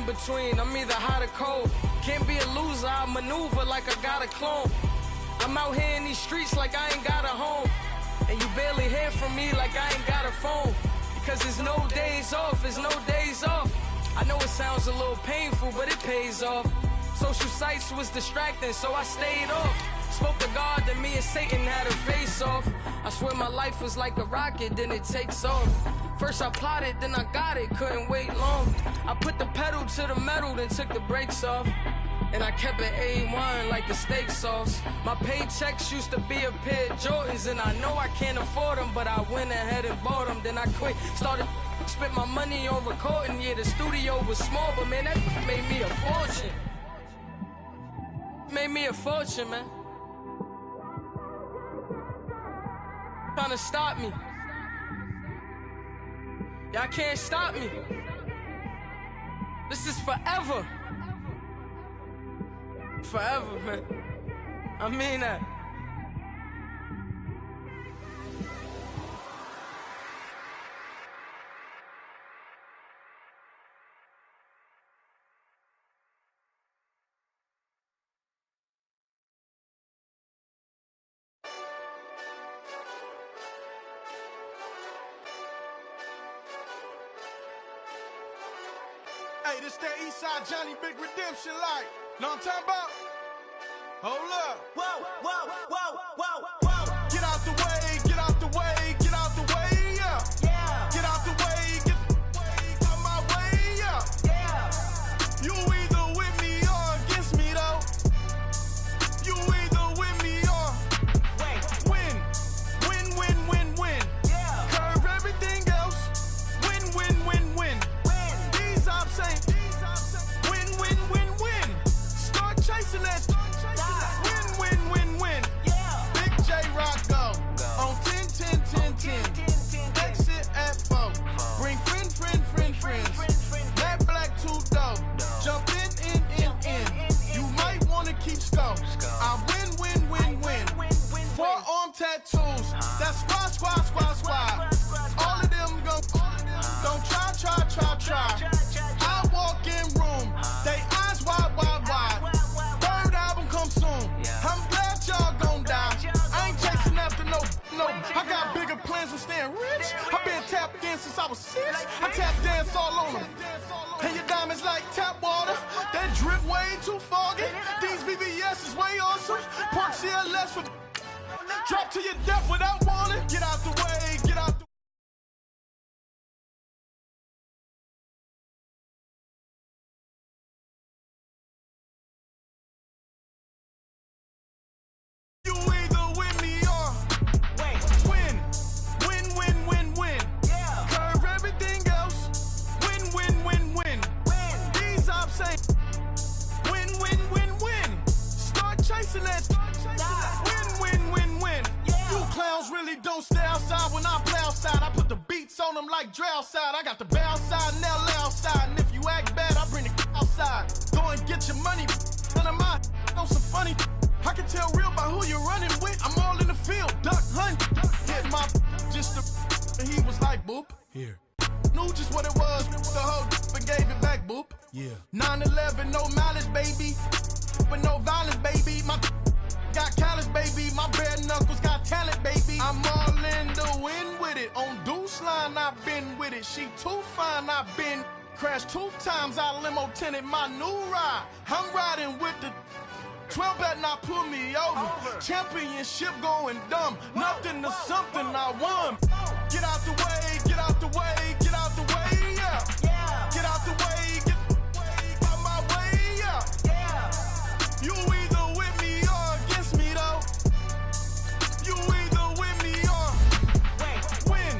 between, I'm either hot or cold. Can't be a loser, I maneuver like I got a clone. I'm out here in these streets like I ain't got a home. And you barely hear from me like I ain't got a phone. Because there's no days off, there's no days off. I know it sounds a little painful, but it pays off. Social sites was distracting, so I stayed off. Spoke to God, that me and Satan had a face off. I swear my life was like a rocket, then it takes off. First I plotted, then I got it, couldn't wait long. I put the pedal to the metal, then took the brakes off. And I kept it A1 like the steak sauce. My paychecks used to be a pair of Jordans, and I know I can't afford them, but I went ahead and bought them. Then I quit, started spent my money on recording. Yeah, the studio was small, but man, that made me a fortune. Made me a fortune, man. Trying to stop me. Y'all can't stop me. This is forever. Forever, man. I mean that. Hey, this that Eastside Johnny Big Redemption like. Know what I'm talking about? Hold up. Whoa, whoa, whoa, whoa, whoa. Get out the way, get out the way, get out the way, yeah. Yeah. Get out the way, get out my way, yeah. Yeah. You either with me or against me, though. You either with me or win. Win, win, win, win. Yeah. Curve everything else. Win, win, win, win. These ops ain't. Win, win, win, win. Start chasing that. Win, win, win, win. Yeah. Big J Rock go. On 10, 10, 10, 10. Exit at 4. Bring friends. That black two dope. Jump in. You might wanna keep score. I win. Forearm tattoos. That's squad. All of them go. Don't try. I walk in room. They eyes wide. Third album come soon. I'm glad y'all gon' die. I ain't chasing after no. I got bigger plans than staying rich. I been tapped in since I was 6. I tap dance all on them. And your diamonds like tap water. That drip way too foggy. These VVS is way awesome. Park CLS for drop to your death without warning. Get out the way, get out the way. You either with me or win. Win. Yeah. Curve everything else. Win. These ops ain't. Win. Start chasing that. Win. Yeah. You clowns really don't stay outside when I play outside. I put the beats on them like Dre outside. I got the bow side and LA outside. And if you act bad, I bring the outside. Go and get your money. None of my on some funny. I can tell real by who you're running with. I'm all in the field, duck hunt. Hit my just the and he was like, boop. Here. Knew just what it was. The whole and gave it back, boop. Yeah. 9/11, no malice, baby. But no violence, baby. My got callous, baby. My bare knuckles got talent, baby. I'm all in the wind with it. On Deuce line, I've been with it. She too fine, I've been crashed 2 times. I limo tinted my new ride. I'm riding with the 12 better not pull me over. Championship going dumb. Nothing to something I won. Get out the way, get out the way, get out the way, yeah. Get out the way, get out my way, yeah. You either with me or against me, though. You either with me or win.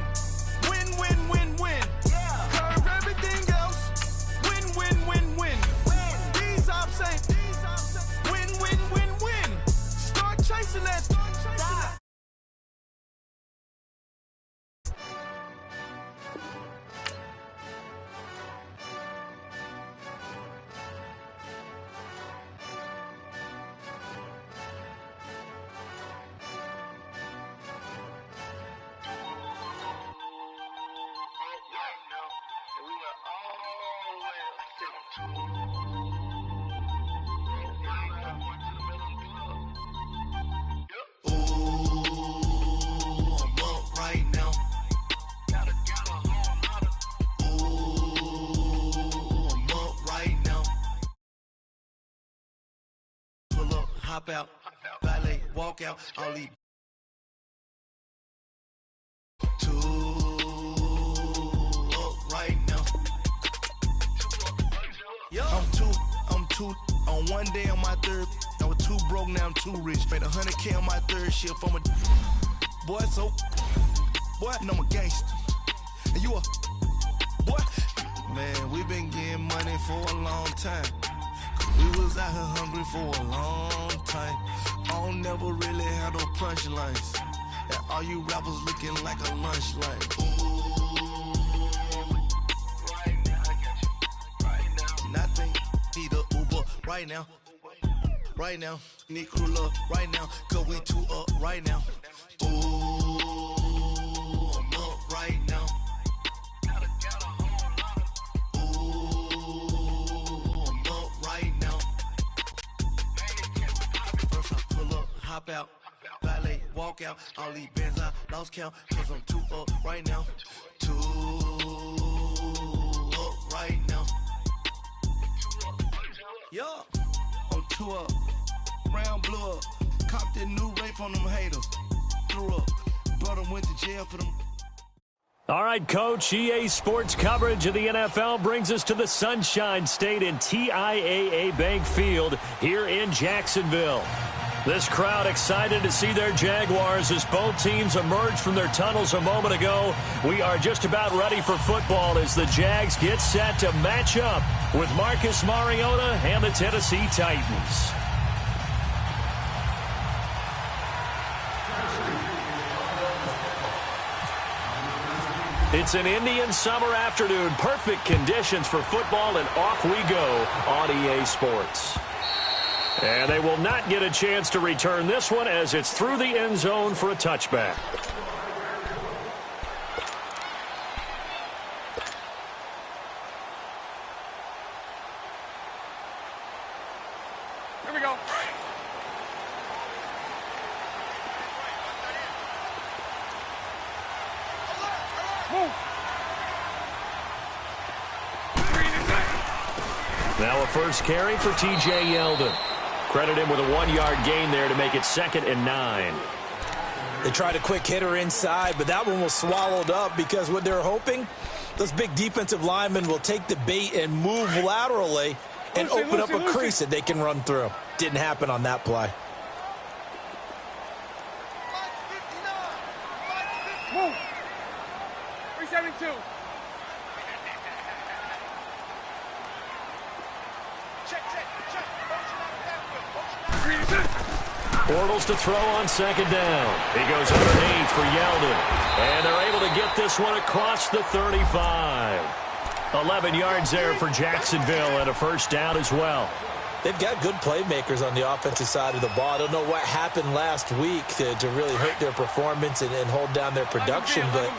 Yeah. Curve everything else. Win. These ops ain't. Win. Start chasing that. Hop out, valet, walk out, I'll leave. Two up right now. I'm two on one day on my third. I was too broke, now I'm too rich. Made 100K on my third shift. I'm a boy, so boy, and I'm a gangster. And you a boy. Man, we been getting money for a long time. We was out here hungry for a long time. I don't never really have no punchlines. And all you rappers looking like a lunch line. Right now, I got you. Right now. Nothing. Need a Uber right now. Right now. Need crew love right now. Cause we two up right now. Ooh, I'm up right now. Hop out, valet, walk out, all these bands I lost count, cause I'm two up right now, two up right now, yeah, I'm two up, round blew up, copped that new rape on them haters, threw up, brother went to jail for them. All right, Coach, EA Sports coverage of the NFL brings us to the Sunshine State in TIAA Bank Field here in Jacksonville. This crowd excited to see their Jaguars as both teams emerged from their tunnels a moment ago. We are just about ready for football as the Jags get set to match up with Marcus Mariota and the Tennessee Titans. It's an Indian summer afternoon. Perfect conditions for football, and off we go on EA Sports. And they will not get a chance to return this one as it's through the end zone for a touchback. Here we go. Move. Now a first carry for T.J. Yeldon. Credit him with a 1-yard gain there to make it 2nd and 9. They tried a quick hitter inside, but that one was swallowed up because what they're hoping, those big defensive linemen will take the bait and move laterally and open up a crease that they can run through. Didn't happen on that play. Move. 372. Bortles to throw on 2nd down. He goes underneath for Yeldon. And they're able to get this one across the 35. 11 yards there for Jacksonville and a first down as well. They've got good playmakers on the offensive side of the ball. I don't know what happened last week to really hurt their performance and hold down their production, but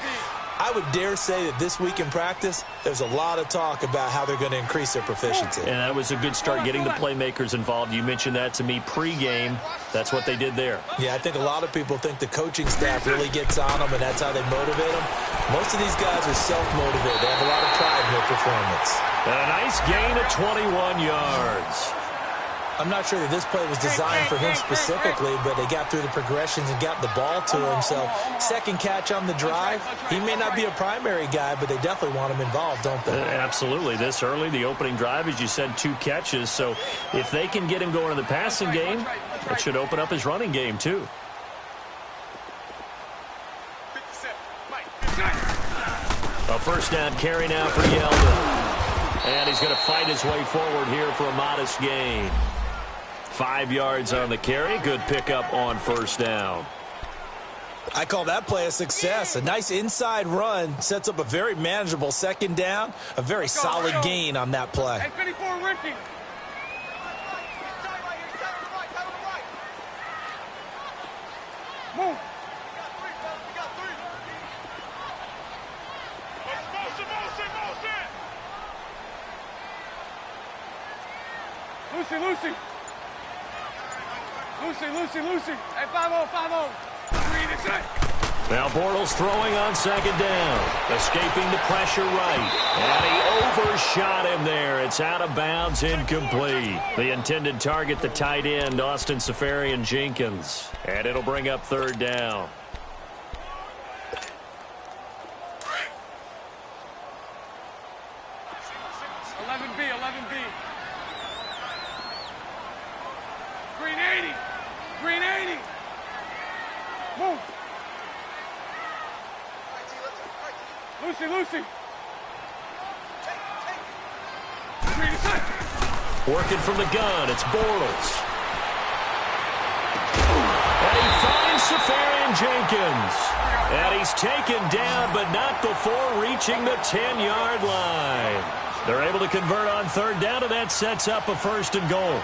I would dare say that this week in practice, there's a lot of talk about how they're going to increase their proficiency. And that was a good start getting the playmakers involved. You mentioned that to me pregame. That's what they did there. Yeah, I think a lot of people think the coaching staff really gets on them, and that's how they motivate them. Most of these guys are self-motivated. They have a lot of pride in their performance. And a nice gain of 21 yards. I'm not sure that this play was designed for him specifically, but they got through the progressions and got the ball to him. So, second catch on the drive. He may not be a primary guy, but they definitely want him involved, don't they? Absolutely. This early, the opening drive, as you said, 2 catches. So, if they can get him going in the passing game, it should open up his running game, too. A first down carry now for Yeldon. And he's going to fight his way forward here for a modest gain. 5 yards on the carry. Good pickup on first down. I call that play a success. A nice inside run sets up a very manageable second down. A very solid gain on that play. Hey, 54, Ricky. Move. Lucy. Hey, 5-0. Green, it's it. Now Bortles throwing on second down. Escaping the pressure right. And he overshot him there. It's out of bounds, incomplete. The intended target, the tight end, Austin Safarian-Jenkins. And it'll bring up third down. Green 80. Move. Lucy. Green is set. Working from the gun, it's Bortles. And he finds Safarian-Jenkins. And he's taken down, but not before reaching the 10-yard line. They're able to convert on third down, and that sets up a first and goal.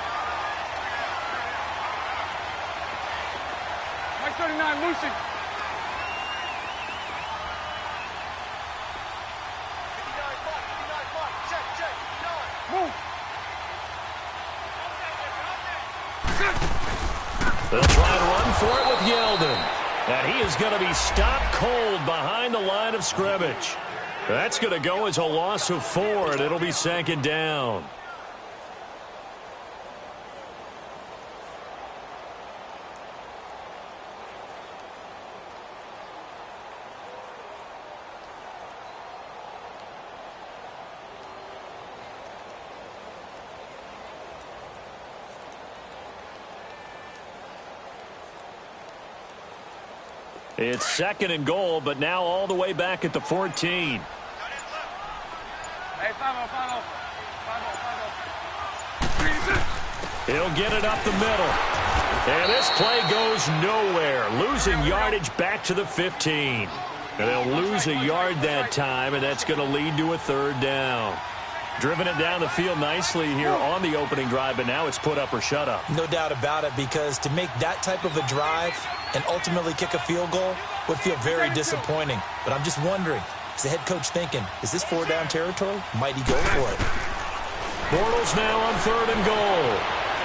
39, Lucy. 59, check, 9. Move. They'll try and run for it with Yeldon. And he is going to be stopped cold behind the line of scrimmage. That's going to go as a loss of 4, and it'll be second down. It's second and goal, but now all the way back at the 14. Hey, 5-0. He'll get it up the middle. And this play goes nowhere. Losing yardage back to the 15. And they'll lose a yard that time, and that's going to lead to a third down. Driven it down the field nicely here on the opening drive, but now it's put up or shut up. No doubt about it, because to make that type of a drive and ultimately kick a field goal would feel very disappointing. But I'm just wondering, is the head coach thinking, is this 4-down territory? Might he go for it? Bortles now on third and goal.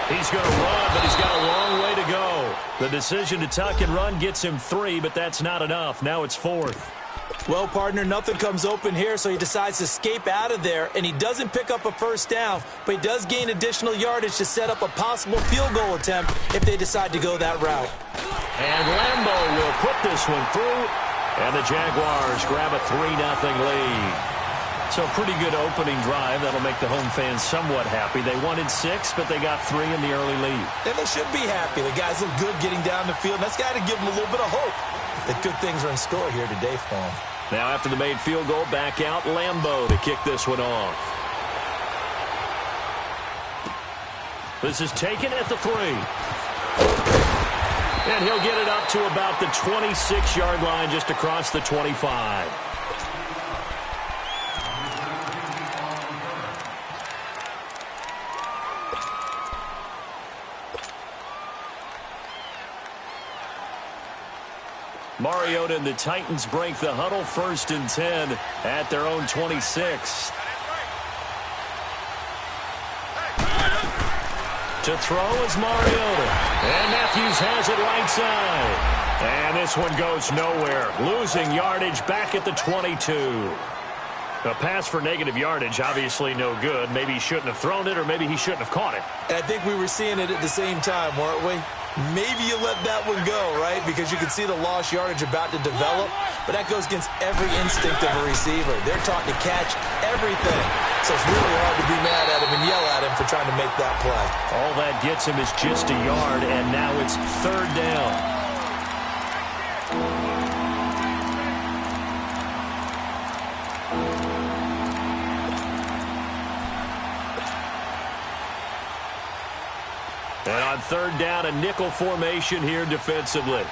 He's going to run, but he's got a long way to go. The decision to tuck and run gets him 3, but that's not enough. Now it's 4th. Well, partner, nothing comes open here, so he decides to escape out of there, and he doesn't pick up a first down, but he does gain additional yardage to set up a possible field goal attempt if they decide to go that route. And Lambo will put this one through, and the Jaguars grab a 3-0 lead. So pretty good opening drive. That'll make the home fans somewhat happy. They wanted 6, but they got 3 in the early lead. And they should be happy. The guys look good getting down the field. That's got to give them a little bit of hope that good things are in store here today for them. Now after the made field goal, back out Lambo to kick this one off. This is taken at the 3. And he'll get it up to about the 26-yard line, just across the 25. Mariota and the Titans break the huddle, 1st and 10 at their own 26. To throw is Mariota. And Matthews has it right side. And this one goes nowhere. Losing yardage back at the 22. A pass for negative yardage, obviously no good. Maybe he shouldn't have thrown it, or maybe he shouldn't have caught it. And I think we were seeing it at the same time, weren't we? Maybe you let that one go, right? Because you can see the lost yardage about to develop. But that goes against every instinct of a receiver. They're taught to catch everything. So it's really hard to be mad at him and yell at him for trying to make that play. All that gets him is just a yard, and now it's 3rd down. And on 3rd down, a nickel formation here defensively.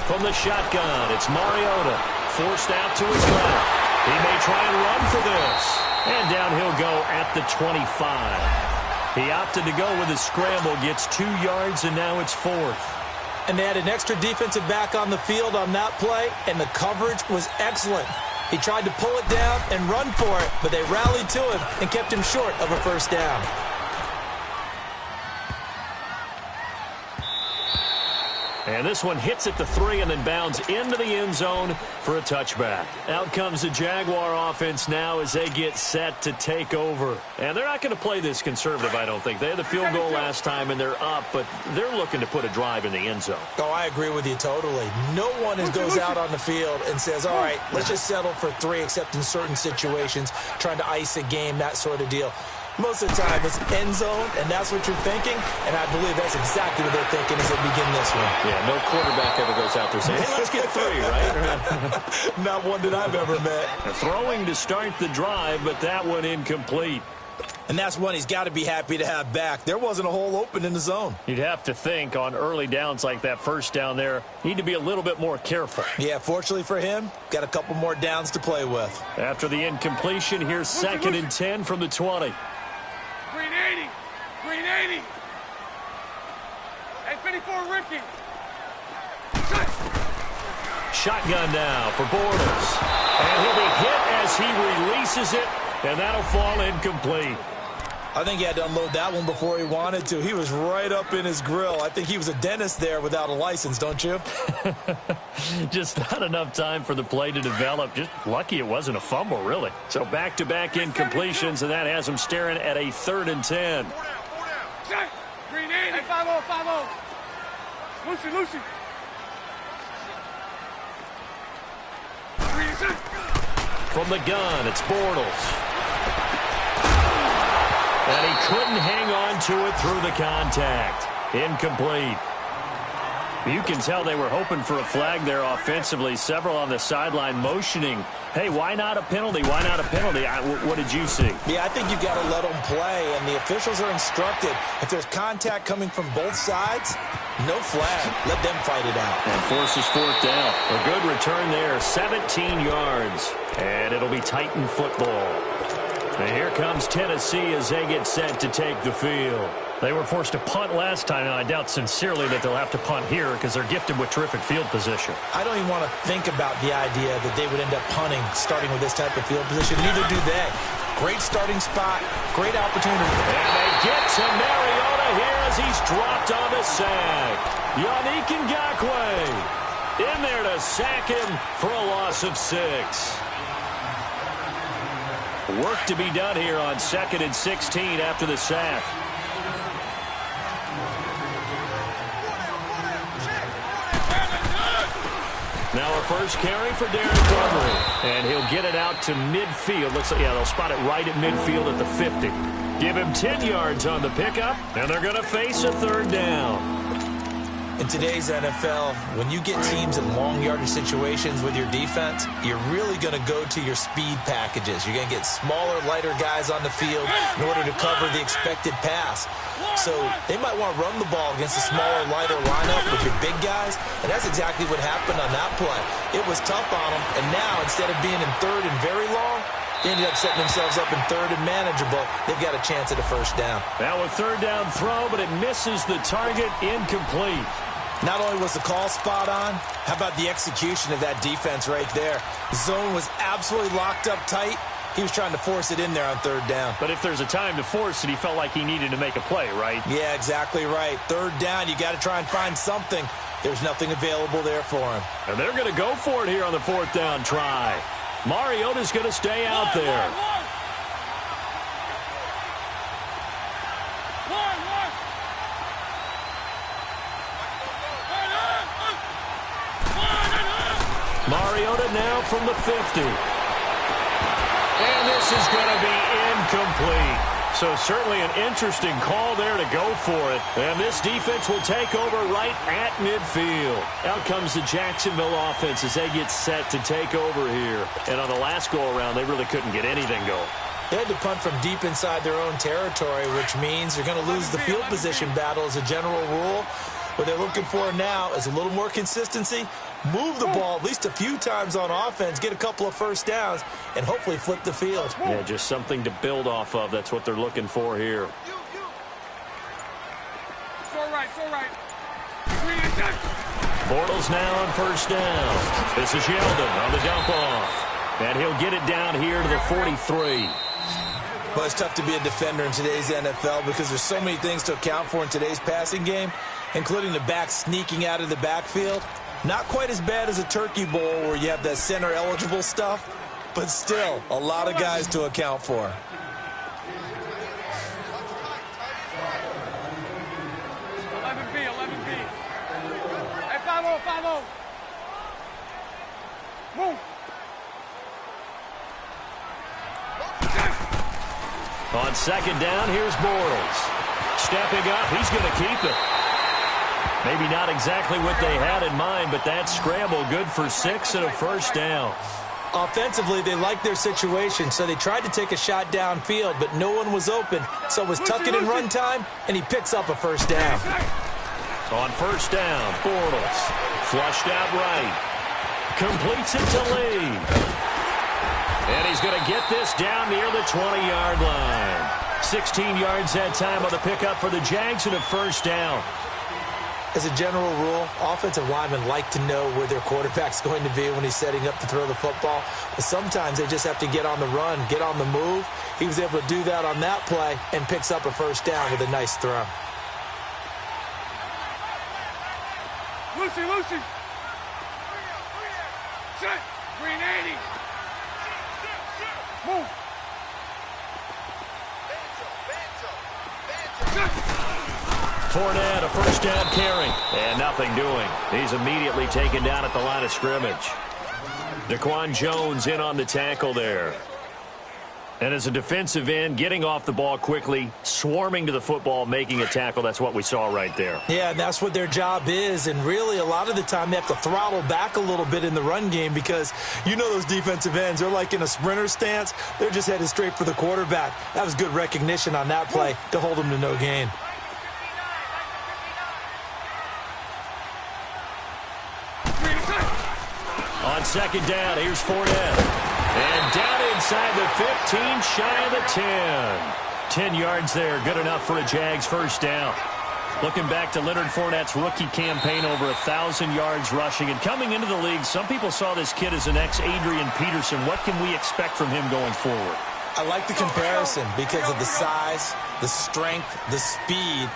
From the shotgun, it's Mariota. Forced out to his left. He may try and run for this. And down he'll go at the 25. He opted to go with a scramble, gets 2 yards, and now it's 4th. And they had an extra defensive back on the field on that play, and the coverage was excellent. He tried to pull it down and run for it, but they rallied to him and kept him short of a first down. And this one hits at the 3 and then bounds into the end zone for a touchback. Out comes the Jaguar offense now as they get set to take over. And they're not going to play this conservative, I don't think. They had the field goal last time and they're up, but they're looking to put a drive in the end zone. Oh, I agree with you totally. No one goes out on the field and says, all right, let's just settle for 3, except in certain situations, trying to ice a game, that sort of deal. Most of the time, it's end zone, and that's what you're thinking, and I believe that's exactly what they're thinking as they begin this one. Yeah, no quarterback ever goes out there saying, hey, let's get 3, right? Not one that I've ever met. Throwing to start the drive, but that one incomplete. And that's one he's got to be happy to have back. There wasn't a hole open in the zone. You'd have to think on early downs like that first down there, need to be a little bit more careful. Yeah, fortunately for him, got a couple more downs to play with. After the incompletion, here's 2nd and 10 from the 20. Green 80. Green 80. Hey, 54, Ricky. Shotgun now for Bortles. And he'll be hit as he releases it, and that'll fall incomplete. I think he had to unload that one before he wanted to. He was right up in his grill. I think he was a dentist there without a license, don't you? Just not enough time for the play to develop. Just lucky it wasn't a fumble, really. So back-to-back incompletions, and that has him staring at a 3rd and 10. Green 80. Hey, 5-0, 5-0. Lucy, Lucy. From the gun, it's Bortles. And he couldn't hang on to it through the contact. Incomplete. You can tell they were hoping for a flag there offensively. Several on the sideline motioning, hey, why not a penalty? Why not a penalty? What did you see? Yeah, I think you've got to let them play, and the officials are instructed. If there's contact coming from both sides, no flag. Let them fight it out. And forces 4th down. A good return there, 17 yards. And it'll be Titan football. And here comes Tennessee as they get set to take the field. They were forced to punt last time, and I doubt sincerely that they'll have to punt here because they're gifted with terrific field position. I don't even want to think about the idea that they would end up punting starting with this type of field position. Neither do they. Great starting spot, great opportunity. And they get to Mariota here as he's dropped on the sack. Yannick Ngakoue in there to sack him for a loss of 6. Work to be done here on 2nd and 16 after the sack. Now a first carry for Derek Henry. And he'll get it out to midfield. Looks like, yeah, they'll spot it right at midfield at the 50. Give him 10 yards on the pickup, and they're going to face a 3rd down. In today's NFL, when you get teams in long yardage situations with your defense, you're really going to go to your speed packages. You're going to get smaller, lighter guys on the field in order to cover the expected pass. So they might want to run the ball against a smaller, lighter lineup with your big guys, and that's exactly what happened on that play. It was tough on them, and now instead of being in 3rd and very long, they ended up setting themselves up in 3rd and manageable. They've got a chance at a first down. Now a 3rd down throw, but it misses the target, incomplete. Not only was the call spot on, how about the execution of that defense right there? The zone was absolutely locked up tight. He was trying to force it in there on 3rd down. But if there's a time to force it, he felt like he needed to make a play, right? Yeah, exactly right. 3rd down, you got to try and find something. There's nothing available there for him. And they're going to go for it here on the 4th down try. Mariota's going to stay out there. Mariota now from the 50. And this is going to be incomplete. So certainly an interesting call there to go for it. And this defense will take over right at midfield. Out comes the Jacksonville offense as they get set to take over here. And on the last go-around, they really couldn't get anything going. They had to punt from deep inside their own territory, which means they're going to lose the field position battle as a general rule. What they're looking for now is a little more consistency, move the ball at least a few times on offense, get a couple of first downs, and hopefully flip the field. Yeah, just something to build off of. That's what they're looking for here. It's all right, it's all right. Bortles now on first down. This is Yeldon on the dump off. And he'll get it down here to the 43. Well, it's tough to be a defender in today's NFL because there's so many things to account for in today's passing game, including the back sneaking out of the backfield. Not quite as bad as a turkey bowl where you have that center-eligible stuff, but still a lot of guys to account for. Move. On second down, here's Bortles. Stepping up, he's going to keep it. Maybe not exactly what they had in mind, but that scramble good for 6 and a first down. Offensively, they liked their situation, so they tried to take a shot downfield, but no one was open, so it was tuck it in run time, and he picks up a first down. On first down, Bortles flushed out right. Completes it to Lee. And he's going to get this down near the 20-yard line. 16 yards that time on the pickup for the Jags and a first down. As a general rule, offensive linemen like to know where their quarterback's going to be when he's setting up to throw the football. But sometimes they just have to get on the run, get on the move. He was able to do that on that play and picks up a first down with a nice throw. Lucy. Set. Green 80. Move. Fournette, a first down carry, and nothing doing. He's immediately taken down at the line of scrimmage. Daquan Jones in on the tackle there. And as a defensive end, getting off the ball quickly, swarming to the football, making a tackle, that's what we saw right there. Yeah, and that's what their job is. And really, a lot of the time, they have to throttle back a little bit in the run game because you know those defensive ends, they're like in a sprinter stance. They're just headed straight for the quarterback. That was good recognition on that play to hold them to no gain. On second down, here's Fournette. And down inside the 15, shy of the 10. 10 yards there, good enough for a Jags first down. Looking back to Leonard Fournette's rookie campaign, over 1,000 yards rushing. And coming into the league, some people saw this kid as an ex-Adrian Peterson. What can we expect from him going forward? I like the comparison because of the size, the strength, the speed.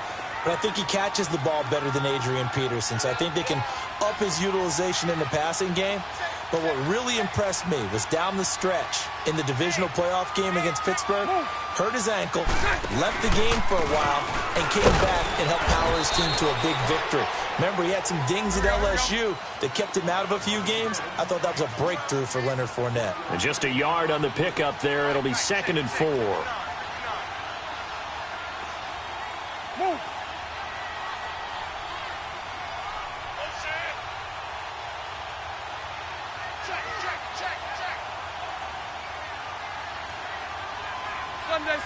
But I think he catches the ball better than Adrian Peterson. So I think they can up his utilization in the passing game. But what really impressed me was down the stretch in the divisional playoff game against Pittsburgh, hurt his ankle, left the game for a while, and came back and helped power his team to a big victory. Remember, he had some dings at LSU that kept him out of a few games. I thought that was a breakthrough for Leonard Fournette. And just a yard on the pickup there. It'll be 2nd and 4. Move.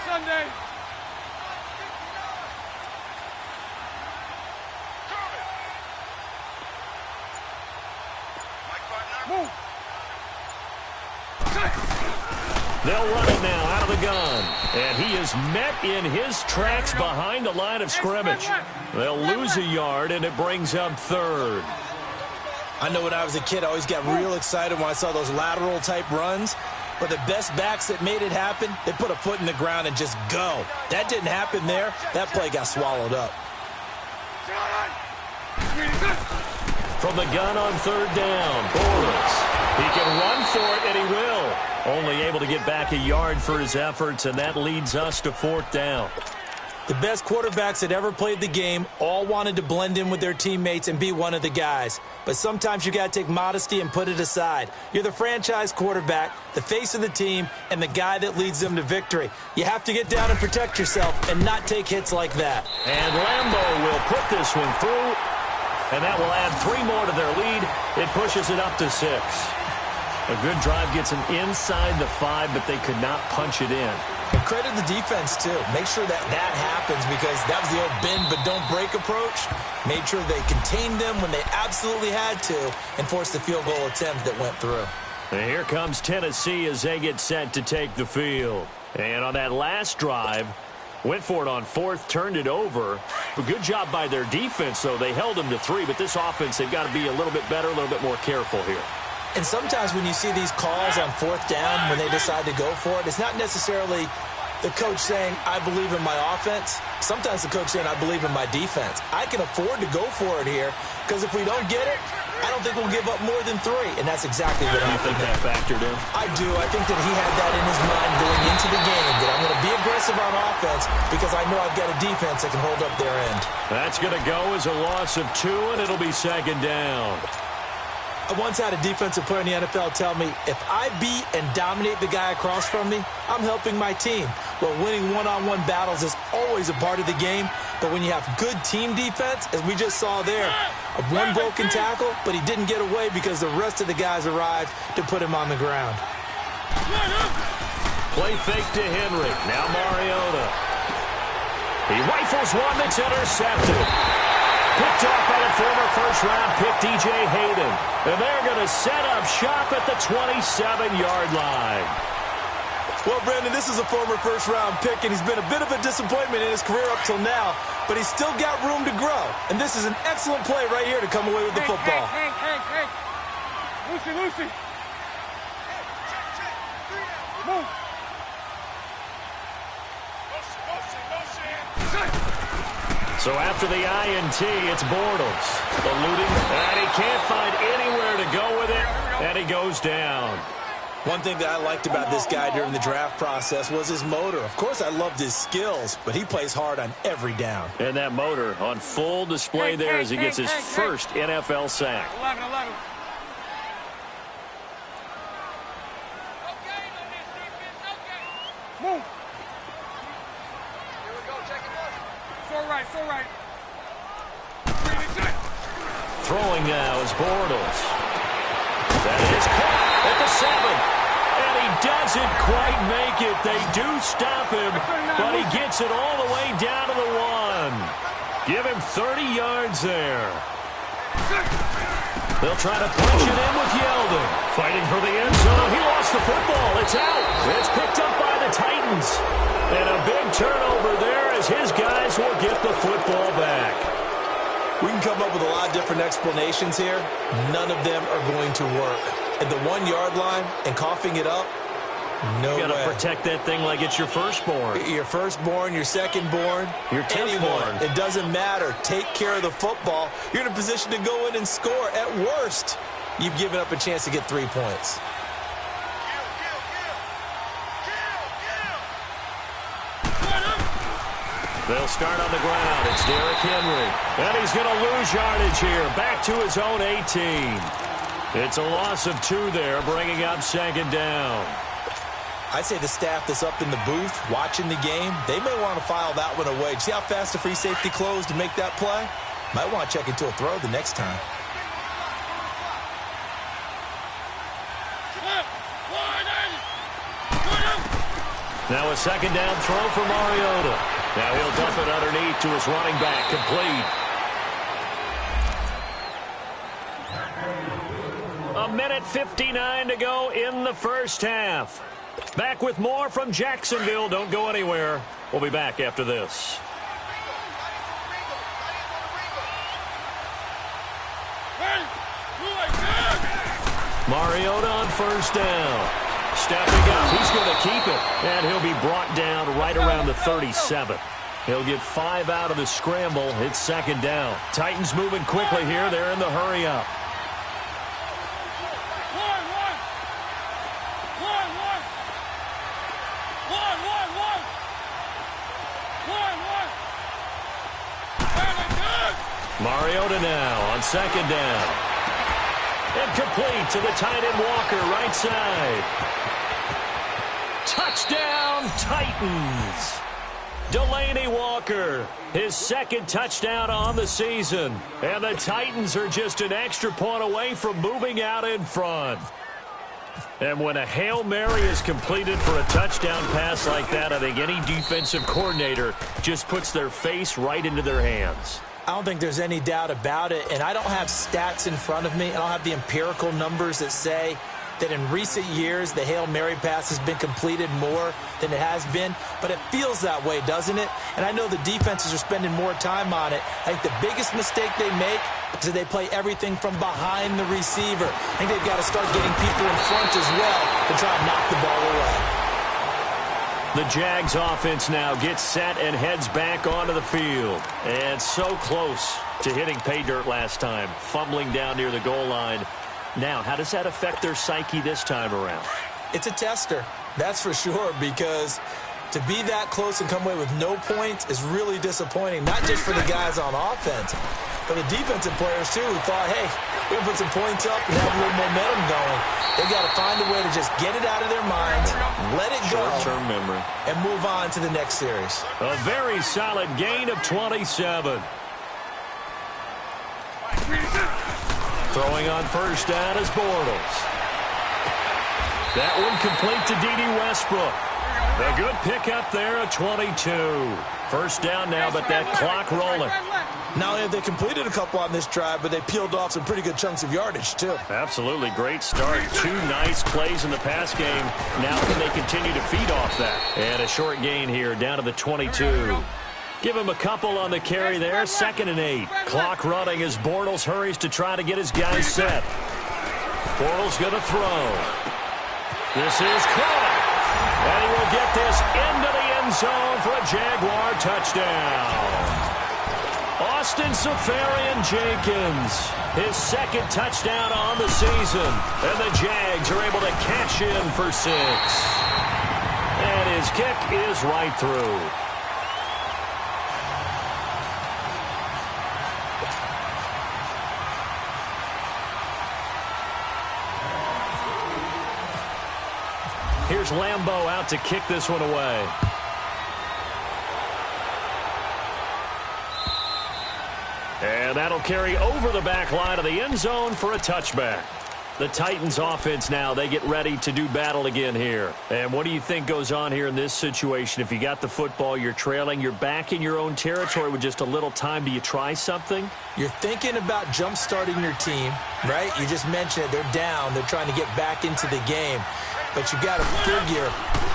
Sunday. Move. They'll run it now out of the gun. And he is met in his tracks behind the line of scrimmage. They'll lose a yard, and it brings up 3rd. I know when I was a kid, I always got real excited when I saw those lateral-type runs. But the best backs that made it happen, they put a foot in the ground and just go. That didn't happen there. That play got swallowed up. From the gun on 3rd down, Bortles. He can run for it, and he will. Only able to get back a yard for his efforts, and that leads us to 4th down. The best quarterbacks that ever played the game all wanted to blend in with their teammates and be one of the guys. But sometimes you got to take modesty and put it aside. You're the franchise quarterback, the face of the team, and the guy that leads them to victory. You have to get down and protect yourself and not take hits like that. And Lambo will put this one through, and that will add 3 more to their lead. It pushes it up to 6. A good drive gets them inside the 5, but they could not punch it in. And credit the defense, too. Make sure that happens because that was the old bend but don't break approach. Made sure they contained them when they absolutely had to and forced the field goal attempt that went through. And here comes Tennessee as they get set to take the field. And on that last drive, Went for it on fourth, turned it over. A good job by their defense, though. They held them to 3, but this offense, they've got to be a little bit better, a little bit more careful here. And sometimes when you see these calls on fourth down, when they decide to go for it, it's not necessarily the coach saying, I believe in my offense. Sometimes the coach saying, I believe in my defense. I can afford to go for it here because if we don't get it, I don't think we'll give up more than 3. And that's exactly what happened. You think that factored in? I do. I think that he had that in his mind going into the game, that I'm going to be aggressive on offense because I know I've got a defense that can hold up their end. That's going to go as a loss of 2, and it'll be second down. I once had a defensive player in the NFL tell me, if I beat and dominate the guy across from me, I'm helping my team. Well, winning one-on-one battles is always a part of the game, but when you have good team defense, as we just saw there, one broken tackle, but he didn't get away because the rest of the guys arrived to put him on the ground. Play fake to Henry. Now Mariota. He rifles one that's intercepted. Picked off by the former first-round pick, DJ Hayden. And they're going to set up shop at the 27-yard line. Well, Brandon, this is a former first-round pick, and he's been a bit of a disappointment in his career up till now, but he's still got room to grow. And this is an excellent play right here to come away with the football. Hey. Lucy. Move. So after the INT, it's Bortles. Eluding, and he can't find anywhere to go with it, and he goes down. One thing that I liked about this guy during the draft process was his motor. Of course, I loved his skills, but he plays hard on every down. And that motor on full display there as he gets his first NFL sack. 11. Move. Here we go, Checkmate. It's all right. Throwing now is Bortles. That is caught at the 7. And he doesn't quite make it. They do stop him, but he gets it all the way down to the 1. Give him 30 yards there. They'll try to punch it in with Yeldon. Fighting for the end zone. He lost the football. It's out. It's picked up by the Titans. And a big turnover there as his guys will get the football back. We can come up with a lot of different explanations here. None of them are going to work. At the 1-yard line and coughing it up, no way. You got to protect that thing like it's your firstborn. Your firstborn, your secondborn, your 10th-born. It doesn't matter. Take care of the football. You're in a position to go in and score. At worst, you've given up a chance to get 3 points. They'll start on the ground. It's Derrick Henry. And he's going to lose yardage here. Back to his own 18. It's a loss of 2 there, bringing up second down. I'd say the staff that's up in the booth watching the game, they may want to file that one away. See how fast the free safety closed to make that play? Might want to check into a throw the next time. Now a second down throw for Mariota. Now he'll dump it underneath to his running back, complete. A minute 59 to go in the first half. Back with more from Jacksonville. Don't go anywhere. We'll be back after this. Mariota on first down. Stepping up. He's going to keep it. And he'll be brought down right around the 37. He'll get 5 out of the scramble. It's second down. Titans moving quickly here. They're in the hurry up. Mariota now on second down. Incomplete to the tight end Walker, right side. Touchdown, Titans. Delaney Walker, his second touchdown on the season. And the Titans are just an extra point away from moving out in front. And when a Hail Mary is completed for a touchdown pass like that, I think any defensive coordinator just puts their face right into their hands. I don't think there's any doubt about it, and I don't have stats in front of me. I don't have the empirical numbers that say that in recent years the Hail Mary pass has been completed more than it has been, but it feels that way, doesn't it? And I know the defenses are spending more time on it. I think the biggest mistake they make is that they play everything from behind the receiver. I think they've got to start getting people in front as well to try and knock the ball away. The Jags offense now gets set and heads back onto the field. And so close to hitting pay dirt last time, fumbling down near the goal line. Now, how does that affect their psyche this time around? It's a tester, that's for sure, because to be that close and come away with no points is really disappointing, not just for the guys on offense, but the defensive players, too, who thought, hey, we can put some points up and have a little momentum going. They've got to find a way to just get it out of their minds, let it go, short-term memory, and move on to the next series. A very solid gain of 27. Throwing on first down is Bortles. That one complete to D.D. Westbrook. A good pickup there at 22. First down now, but that clock rolling. Not only have they completed a couple on this drive, but they peeled off some pretty good chunks of yardage, too. Absolutely. Great start. 2 nice plays in the pass game. Now can they continue to feed off that? And a short gain here down to the 22. Give him a couple on the carry there. 2nd and 8. Clock running as Bortles hurries to try to get his guys set. Bortles going to throw. This is caught. And he will get this into the end zone for a Jaguar touchdown. Austin Safarian-Jenkins, his 2nd touchdown on the season. And the Jags are able to cash in for 6. And his kick is right through. Here's Lambeau out to kick this one away. And that'll carry over the back line of the end zone for a touchback. The Titans offense now, they get ready to do battle again here. And what do you think goes on here in this situation? If you got the football, you're trailing, you're back in your own territory with just a little time. Do you try something? You're thinking about jump-starting your team, right? You just mentioned it. They're down. They're trying to get back into the game. But you got to figure,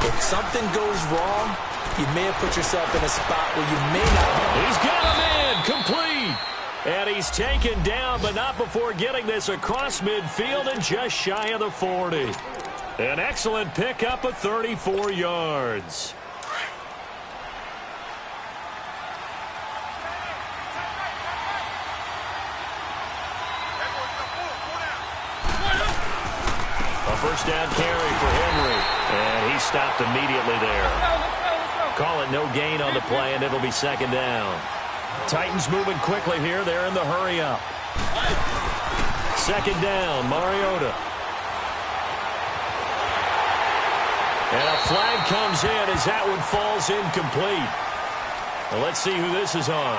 if something goes wrong, you may have put yourself in a spot where you may not. He's got him in, complete. And he's taken down, but not before getting this across midfield and just shy of the 40. An excellent pickup of 34 yards. A first down carry for Henry, and he stopped immediately there. Call it no gain on the play, and it'll be 2nd down. Titans moving quickly here. They're in the hurry-up. 2nd down, Mariota. And a flag comes in as that one falls incomplete. Well, let's see who this is on.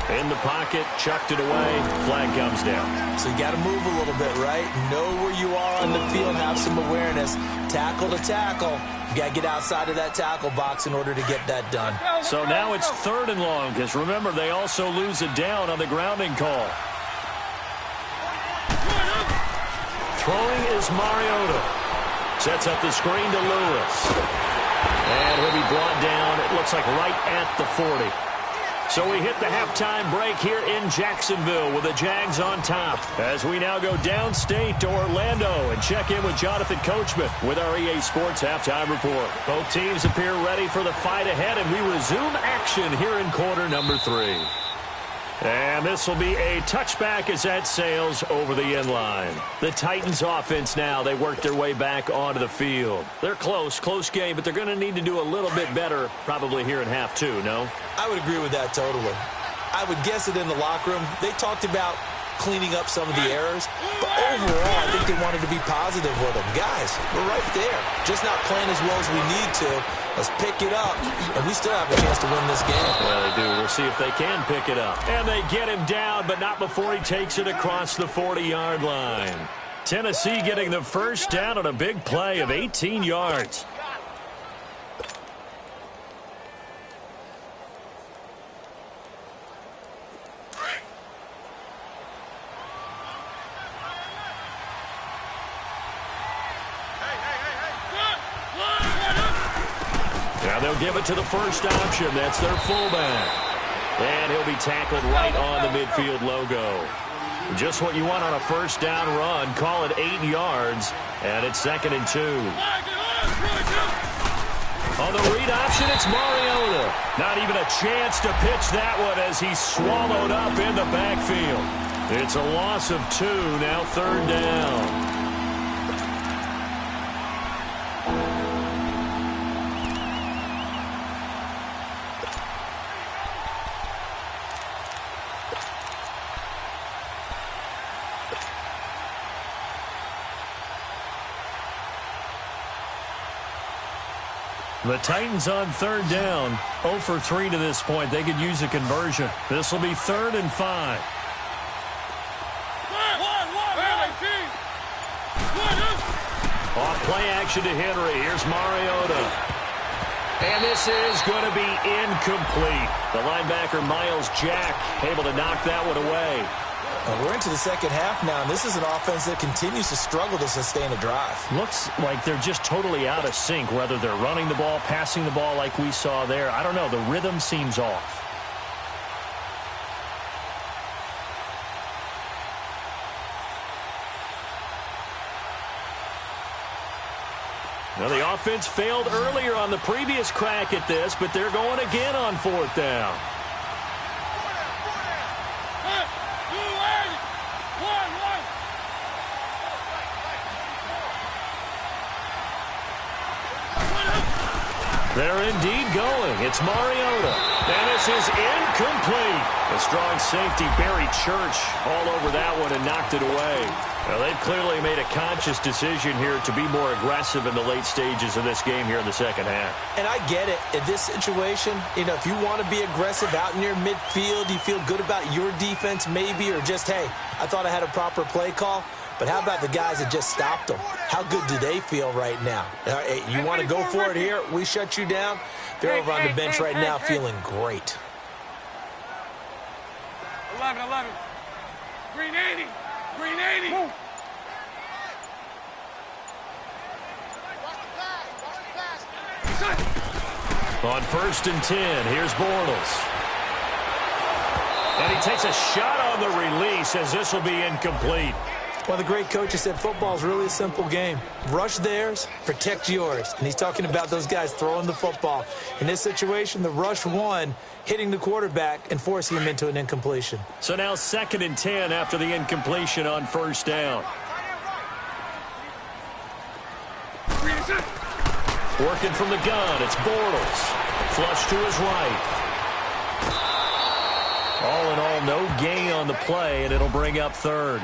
In the pocket, chucked it away, flag comes down. So you got to move a little bit, right? Know where you are on the field, have some awareness. Tackle to tackle. You got to get outside of that tackle box in order to get that done. So now it's 3rd and long, because remember, they also lose a down on the grounding call. Throwing is Mariota. Sets up the screen to Lewis. And he'll be brought down, it looks like right at the 40. So we hit the halftime break here in Jacksonville with the Jags on top. As we now go downstate to Orlando and check in with Jonathan Coachman with our EA Sports Halftime Report. Both teams appear ready for the fight ahead, and we resume action here in quarter number 3. And this will be a touchback as that sails over the end line. The Titans offense now, they work their way back onto the field. They're close game, but they're going to need to do a little bit better probably here in half 2, no? I would agree with that totally. I would guess that in the locker room, they talked about cleaning up some of the errors, but overall, I think they wanted to be positive with them. Guys, we're right there. Just not playing as well as we need to. Let's pick it up, and we still have a chance to win this game. Well, they do. We'll see if they can pick it up. And they get him down, but not before he takes it across the 40-yard line. Tennessee getting the first down on a big play of 18 yards. they'll give it to the first option. That's their fullback. And he'll be tackled right on the midfield logo. Just what you want on a first down run. Call it 8 yards, and it's 2nd and 2. On the read option, it's Mariota. Not even a chance to pitch that one as he's swallowed up in the backfield. It's a loss of 2, now 3rd down. The Titans on 3rd down, 0 for 3 to this point. They could use a conversion. This will be 3rd and 5. Off play action to Henry. Here's Mariota. And this is going to be incomplete. The linebacker, Miles Jack, able to knock that one away. We're into the second half now, and this is an offense that continues to struggle to sustain a drive. Looks like they're just totally out of sync, whether they're running the ball, passing the ball like we saw there. I don't know. The rhythm seems off. Now, the offense failed earlier on the previous crack at this, but they're going again on 4th down. They're indeed going. It's Mariota. And this is incomplete. The strong safety, Barry Church, all over that one and knocked it away. Now, they've clearly made a conscious decision here to be more aggressive in the late stages of this game here in the second half. And I get it. In this situation, if you want to be aggressive out in your midfield, you feel good about your defense maybe, or just, hey, I thought I had a proper play call. But how about the guys that just stopped them? How good do they feel right now? Hey, you want to go for it here? We shut you down. They're over on the bench right now feeling great. 11. Green 80. Green 80. Move. On 1st and 10, here's Bortles. And he takes a shot on the release as this will be incomplete. Well, the great coach has said football is really a simple game. Rush theirs, protect yours. And he's talking about those guys throwing the football. In this situation, the rush won, hitting the quarterback and forcing him into an incompletion. So now 2nd and 10 after the incompletion on 1st down. Working from the gun, it's Bortles. Flush to his right. All in all, no gain on the play, and it'll bring up 3rd.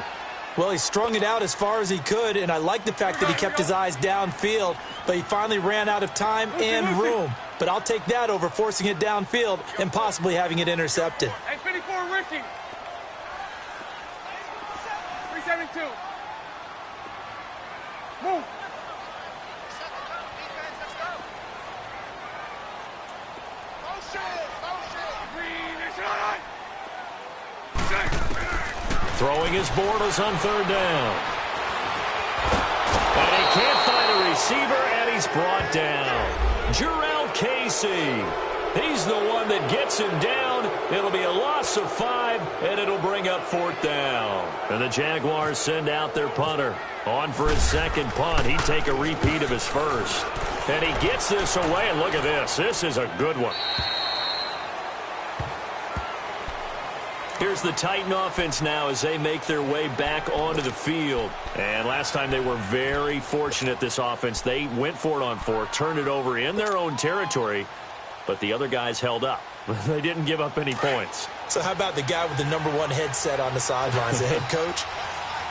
Well, he strung it out as far as he could, and I like the fact that he kept his eyes downfield, but he finally ran out of time and room. But I'll take that over forcing it downfield and possibly having it intercepted. Hey, 54, Ricky. 372. Move. Throwing his Bortles on 3rd down. And he can't find a receiver, and he's brought down. Jarrell Casey. He's the one that gets him down. It'll be a loss of 5, and it'll bring up 4th down. And the Jaguars send out their punter. On for his 2nd punt. He'd take a repeat of his 1st. And he gets this away, and look at this. This is a good one. Here's the Titan offense now as they make their way back onto the field. And last time they were very fortunate, this offense. They went for it on 4, turned it over in their own territory, but the other guys held up. They didn't give up any points. So how about the guy with the #1 headset on the sidelines, the head coach?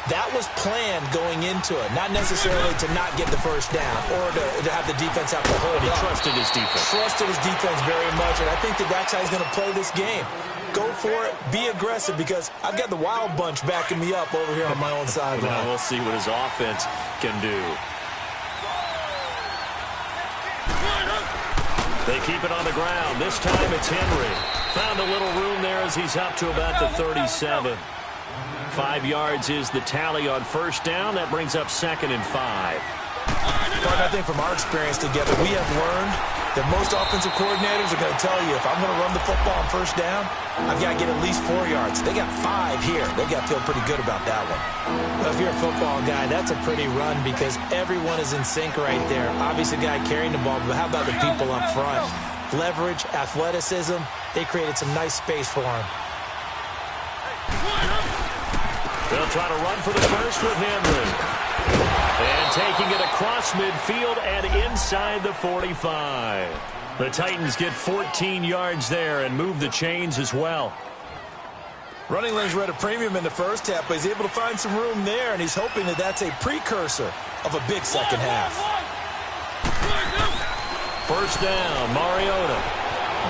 That was planned going into it, not necessarily to not get the first down or to have the defense have to hold He up. trusted his defense. Trusted his defense very much, and I think that's how he's going to play this game. Go for it, be aggressive, because I've got the wild bunch backing me up over here on my own sideline. Now we'll see what his offense can do. They keep it on the ground. This time it's Henry. Found a little room there as he's up to about the 37. 5 yards is the tally on 1st down. That brings up 2nd and 5. But I think from our experience together, we have learned that most offensive coordinators are going to tell you, if I'm going to run the football on first down, I've got to get at least 4 yards. They got 5 here. They got to feel pretty good about that one. Well, if you're a football guy, that's a pretty run because everyone is in sync right there. Obviously, the guy carrying the ball, but how about the people up front? Leverage, athleticism, they created some nice space for him. They'll try to run for the first with Henry. And taking it across midfield and inside the 45. The Titans get 14 yards there and move the chains as well. Running lanes were at a premium in the first half, but he's able to find some room there, and he's hoping that that's a precursor of a big second half. First down, Mariota.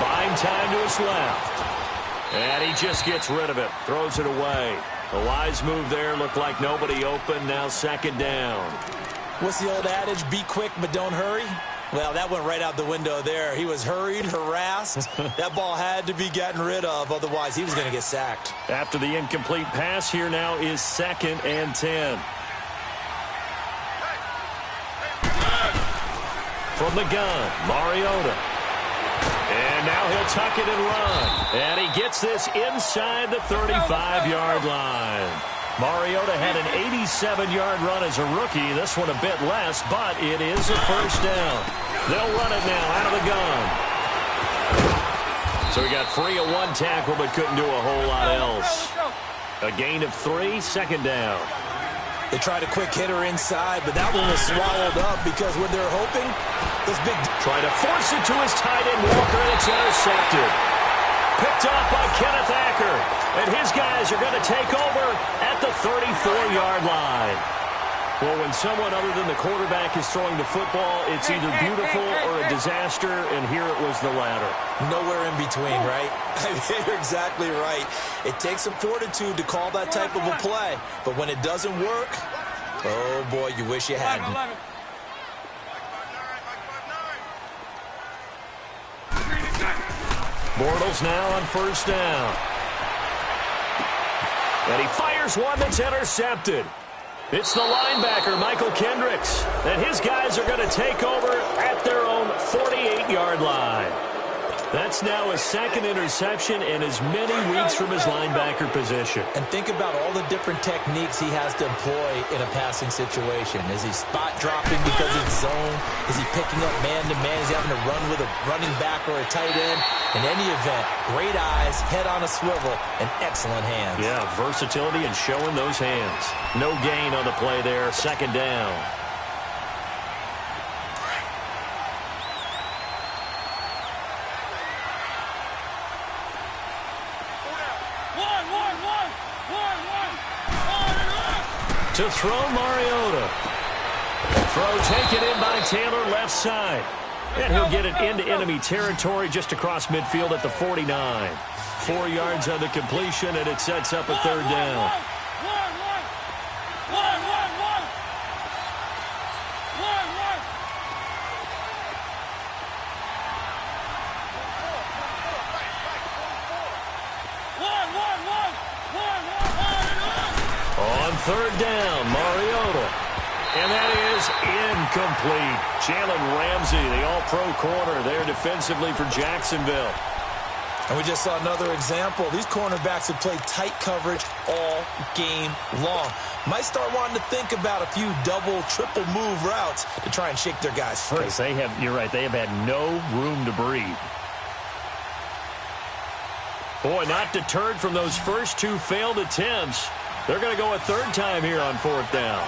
Buying time to his left. And he just gets rid of it. Throws it away. A wise move there. Looked like nobody open. Now second down. What's the old adage? Be quick, but don't hurry. Well, that went right out the window there. He was hurried, harassed. That ball had to be gotten rid of. Otherwise, he was going to get sacked. After the incomplete pass, here now is 2nd and 10. From the gun, Mariota. And now he'll tuck it and run. And he gets this inside the 35-yard line. Mariota had an 87-yard run as a rookie. This one a bit less, but it is a first down. They'll run it now out of the gun. So he got free of 1 tackle, but couldn't do a whole lot else. A gain of 3, second down. They tried a quick hitter inside, but that one was swallowed up because what they're hoping, this big... Try to force it to his tight end, Walker, and it's intercepted. Picked off by Kenneth Acker. And his guys are going to take over at the 34-yard line. Well, when someone other than the quarterback is throwing the football, it's either beautiful or a disaster, and here it was the latter. Nowhere in between, right? You're exactly right. It takes some fortitude to call that type of a play, but when it doesn't work, oh boy, you wish you hadn't. Bortles now on first down. And he fires one that's intercepted. It's the linebacker, Michael Kendricks. And his guys are going to take over at their own 48-yard line. That's now his 2nd interception in as many weeks from his linebacker position. And think about all the different techniques he has to employ in a passing situation. Is he spot dropping because it's zone? Is he picking up man-to-man? Is he having to run with a running back or a tight end? In any event, great eyes, head on a swivel, and excellent hands. Yeah, versatility and showing those hands. No gain on the play there, second down. To throw, Mariota. Throw taken in by Taylor, left side. And he'll get it into enemy territory just across midfield at the 49. 4 yards on the completion, and it sets up a third down. On third down, Mariota. And that is incomplete. Jalen Ramsey, the all-pro corner there defensively for Jacksonville. And we just saw another example. These cornerbacks have played tight coverage all game long. Might start wanting to think about a few double, triple move routes to try and shake their guys free. They have, you're right, they have had no room to breathe. Boy, not deterred from those first 2 failed attempts. They're going to go a third time here on fourth down.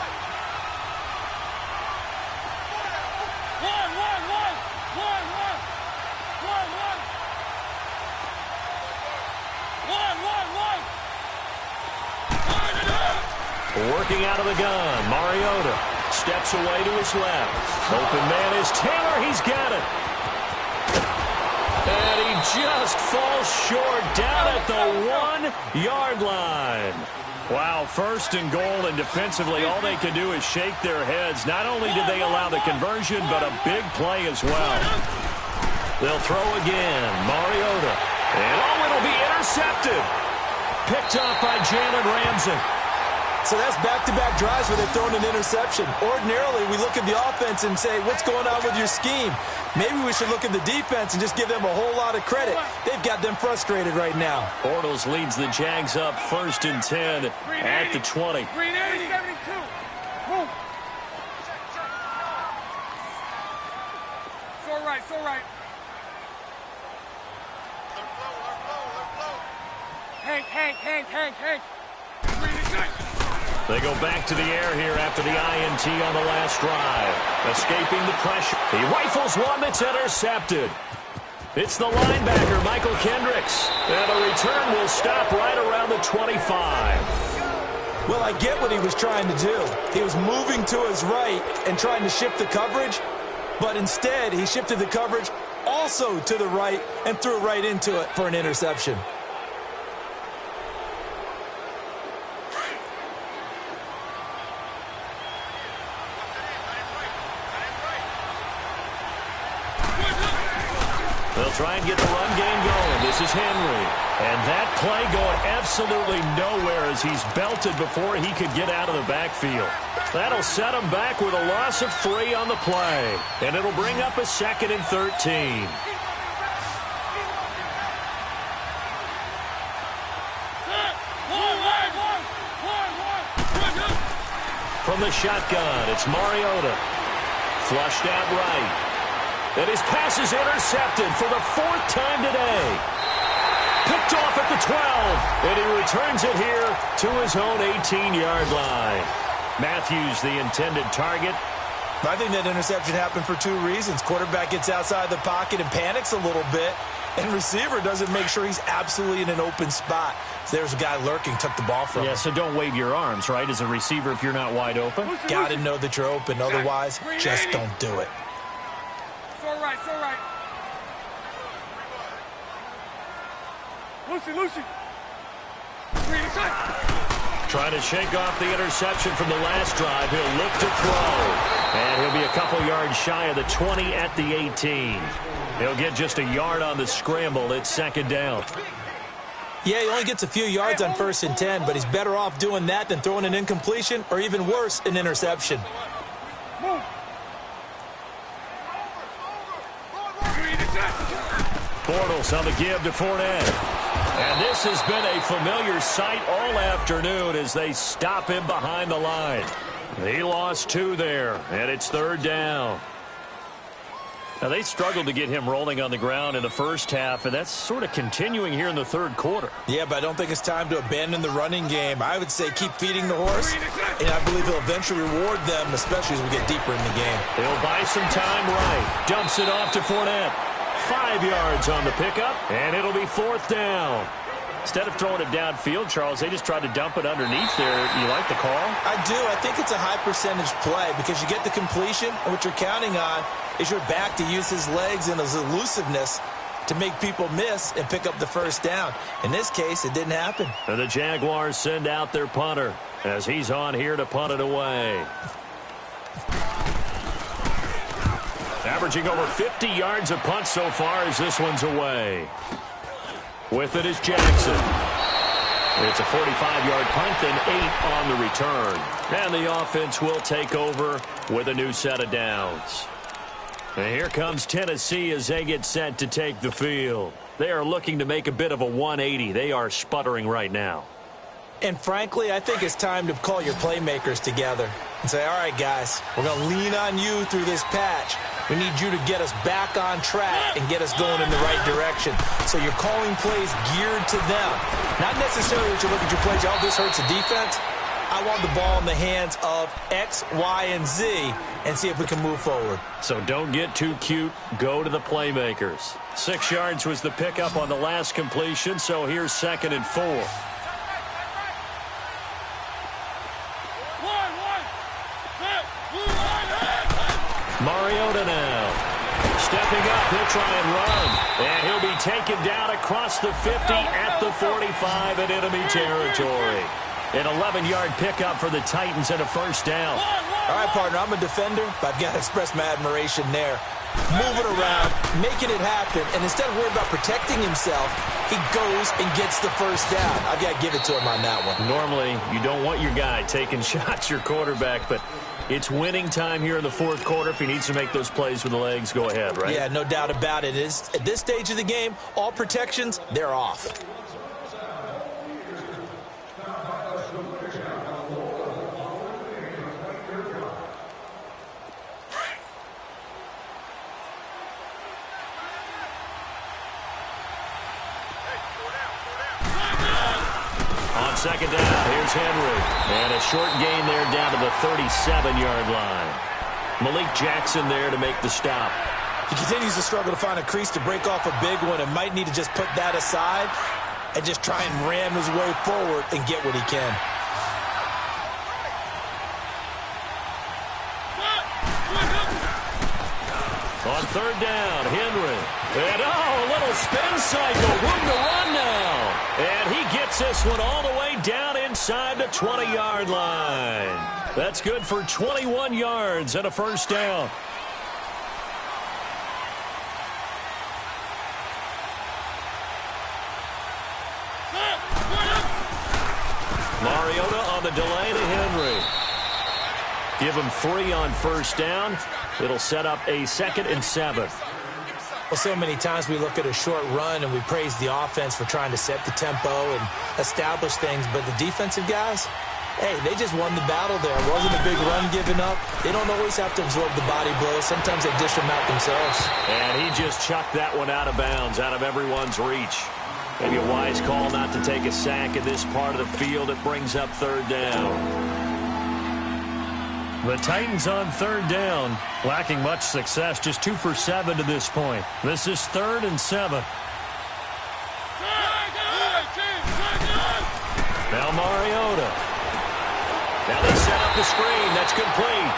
Working out of the gun, Mariota steps away to his left. Open man is Taylor. He's got it. And he just falls short down at the 1-yard line. Wow, first and goal, and defensively all they can do is shake their heads. Not only did they allow the conversion, but a big play as well. They'll throw again, Mariota. And oh, it'll be intercepted. Picked up by Jalen Ramsey. So that's back-to-back drives where they've thrown an interception. Ordinarily, we look at the offense and say, what's going on with your scheme? Maybe we should look at the defense and just give them a whole lot of credit. They've got them frustrated right now. Bortles leads the Jags up 1st and 10 at the 20. Green 80, 72. Move. So right, so right. Hank. They go back to the air here after the INT on the last drive. Escaping the pressure. He rifles one that's intercepted. It's the linebacker, Michael Kendricks. And a return will stop right around the 25. Well, I get what he was trying to do. He was moving to his right and trying to shift the coverage, but instead he shifted the coverage also to the right and threw right into it for an interception. They'll try and get the run game going. This is Henry. And that play going absolutely nowhere as he's belted before he could get out of the backfield. That'll set him back with a loss of 3 on the play. And it'll bring up a 2nd and 13. From the shotgun, it's Mariota. Flushed out right. And his pass is intercepted for the 4th time today. Picked off at the 12. And he returns it here to his own 18-yard line. Matthews, the intended target. I think that interception happened for 2 reasons. Quarterback gets outside the pocket and panics a little bit. And receiver doesn't make sure he's absolutely in an open spot. So there's a guy lurking, took the ball from him. Yeah, so don't wave your arms, right, as a receiver if you're not wide open. Got to know that you're open. Otherwise, just don't do it. So right. Lucy. Trying to shake off the interception from the last drive. He'll look to throw. And he'll be a couple yards shy of the 20 at the 18. He'll get just a yard on the scramble. It's 2nd down. Yeah, he only gets a few yards on 1st and 10, but he's better off doing that than throwing an incompletion or even worse, an interception. Bortles on the give to Fournette. And this has been a familiar sight all afternoon as they stop him behind the line. He lost 2 there, and it's 3rd down. Now, they struggled to get him rolling on the ground in the first half, and that's sort of continuing here in the 3rd quarter. Yeah, but I don't think it's time to abandon the running game. I would say keep feeding the horse, and I believe he'll eventually reward them, especially as we get deeper in the game. He'll buy some time right. Dumps it off to Fournette. 5 yards on the pickup, and it'll be 4th down. Instead of throwing it downfield, Charles, they just tried to dump it underneath there. You like the call? I do. I think it's a high-percentage play because you get the completion, and what you're counting on is your back to use his legs and his elusiveness to make people miss and pick up the 1st down. In this case, it didn't happen. And the Jaguars send out their punter as he's on here to punt it away. Averaging over 50 yards a punt so far as this one's away. With it is Jackson. It's a 45-yard punt and 8 on the return. And the offense will take over with a new set of downs. And here comes Tennessee as they get set to take the field. They are looking to make a bit of a 180. They are sputtering right now. And frankly, I think it's time to call your playmakers together and say, all right, guys, we're going to lean on you through this patch. We need you to get us back on track and get us going in the right direction. So you're calling plays geared to them. Not necessarily that you look at your plays, oh, this hurts the defense. I want the ball in the hands of X, Y, and Z and see if we can move forward. So don't get too cute. Go to the playmakers. 6 yards was the pickup on the last completion, so here's 2nd and 4. Mariota now. Stepping up, he'll try and run. And he'll be taken down across the 50 at the 45 in enemy territory. An 11-yard pickup for the Titans and a 1st down. All right, partner, I'm a defender, but I've got to express my admiration there. moving around, making it happen, and instead of worrying about protecting himself, he goes and gets the first down. I've got to give it to him on that one. Normally, you don't want your guy taking shots, your quarterback, but it's winning time here in the fourth quarter. If he needs to make those plays with the legs, go ahead, right? Yeah, no doubt about it. At this stage of the game, all protections, they're off. On second down, here's Henry. And a short gain there down to the 37-yard line. Malik Jackson there to make the stop. He continues to struggle to find a crease to break off a big one and might need to just put that aside and just try and ram his way forward and get what he can. On third down, Henry. And a little spin cycle. Room to run now. And he gets this one all the way down inside the 20-yard line. That's good for 21 yards and a first down. Mariota on the delay to Henry. Give him 3 on first down. It'll set up a 2nd and 7. Well, so many times we look at a short run and we praise the offense for trying to set the tempo and establish things, but the defensive guys, hey, they just won the battle there. It wasn't a big run given up. They don't always have to absorb the body blows. Sometimes they dish them out themselves. And he just chucked that one out of bounds, out of everyone's reach. Maybe a wise call not to take a sack in this part of the field. It brings up third down. The Titans on third down, lacking much success, just 2 for 7 to this point. This is 3rd and 7. Now Mariota. Now they set up the screen. That's complete.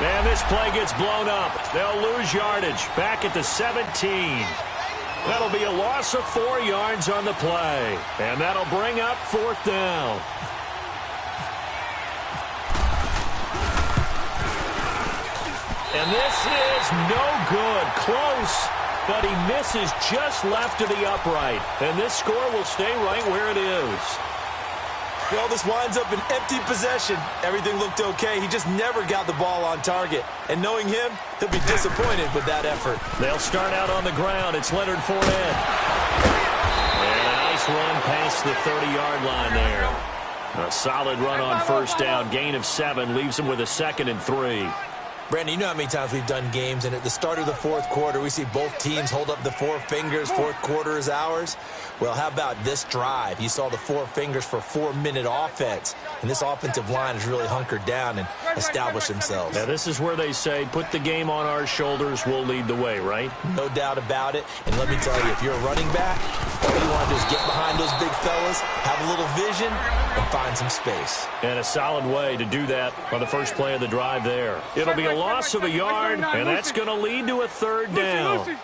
And this play gets blown up. They'll lose yardage back at the 17. That'll be a loss of 4 yards on the play. And that'll bring up 4th down. And this is no good. Close, but he misses just left of the upright. And this score will stay right where it is. Well, this winds up an empty possession. Everything looked okay. He just never got the ball on target. And knowing him, he'll be disappointed with that effort. They'll start out on the ground. It's Leonard Fournette. And a nice run past the 30-yard line there. A solid run on first down. Gain of 7 leaves him with a 2nd and 3. Brandon, you know how many times we've done games, and at the start of the fourth quarter, we see both teams hold up the 4 fingers. Fourth quarter is ours. Well, how about this drive? You saw the 4 fingers for 4-minute offense, and this offensive line has really hunkered down and established themselves. Now, this is where they say, put the game on our shoulders, we'll lead the way, right? No doubt about it. And let me tell you, if you're a running back, all you want to do is get behind those big fellas, have a little vision, and find some space. And a solid way to do that on the first play of the drive there. It'll be a loss of a yard, and that's going to lead to a third down.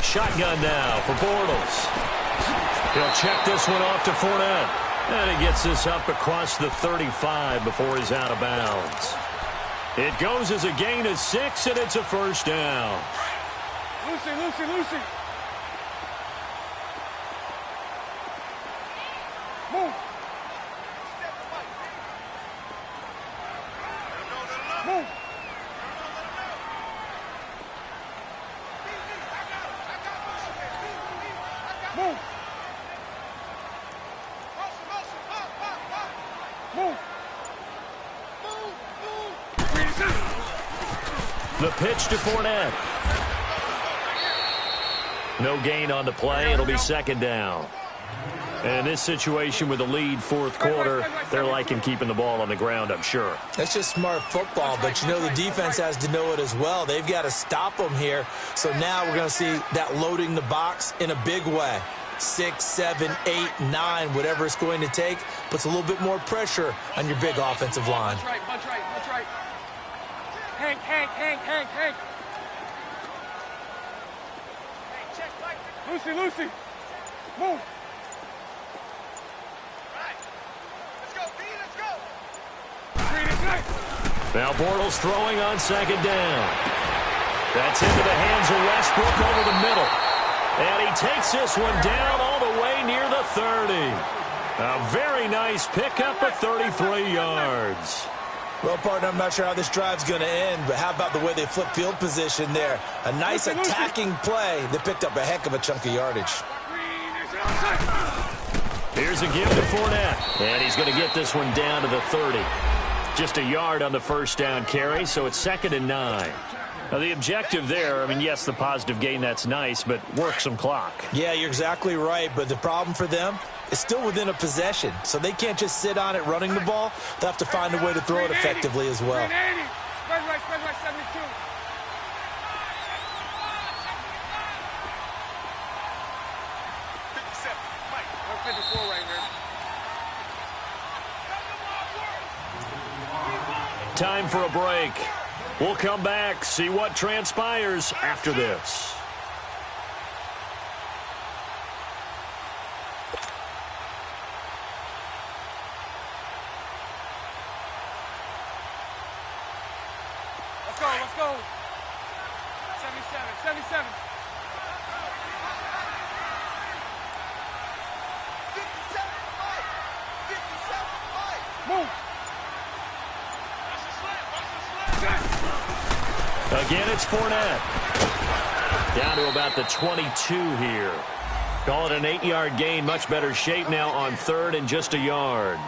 Shotgun now for Bortles. He'll check this one off to Fournette. And he gets this up across the 35 before he's out of bounds. It goes as a gain of 6, and it's a first down. Lucy. Move. Move. Move. The pitch to Fournette. No gain on the play. It'll be second down. And in this situation with the lead fourth quarter, they're liking keeping the ball on the ground, I'm sure. That's just smart football, but you know the defense has to know it as well. They've got to stop them here. So now we're going to see that loading the box in a big way. 6, 7, 8, 9, whatever it's going to take, puts a little bit more pressure on your big offensive line. Punch right. Hank. Lucy. Move. Let's go. Now Bortles throwing on second down. That's into the hands of Westbrook over the middle. And he takes this one down all the way near the 30. A very nice pickup of 33 yards. Well, partner, I'm not sure how this drive's going to end, but how about the way they flip field position there? A nice attacking play that picked up a heck of a chunk of yardage. Here's a give to Fournette, and he's going to get this one down to the 30. Just a yard on the first down carry, so it's 2nd and 9. Now, the objective there, I mean, yes, the positive gain, that's nice, but work some clock. Yeah, you're exactly right, but the problem for them is still within a possession, so they can't just sit on it running the ball. They'll have to find a way to throw it effectively as well. Spread right, 72. Time for a break. We'll come back, see what transpires after this. Let's go. 77. 57. Move. Again, it's Fournette. Down to about the 22 here. Call it an 8-yard gain. Much better shape now on 3rd and just a yard.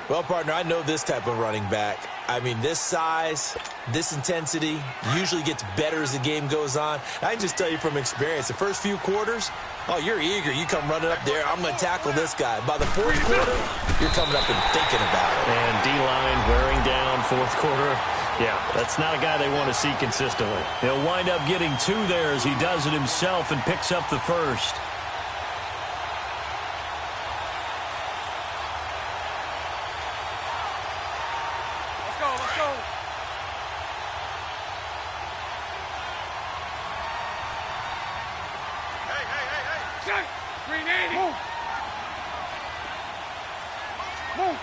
Well, partner, I know this type of running back. I mean, this size, this intensity usually gets better as the game goes on. I can just tell you from experience, the first few quarters, oh, you're eager. You come running up there, I'm going to tackle this guy. By the 4th quarter, you're coming up and thinking about it. And D-line wearing down 4th quarter. Yeah, that's not a guy they want to see consistently. He'll wind up getting 2 there as he does it himself and picks up the first. Let's go. Hey. Check. 380. Move.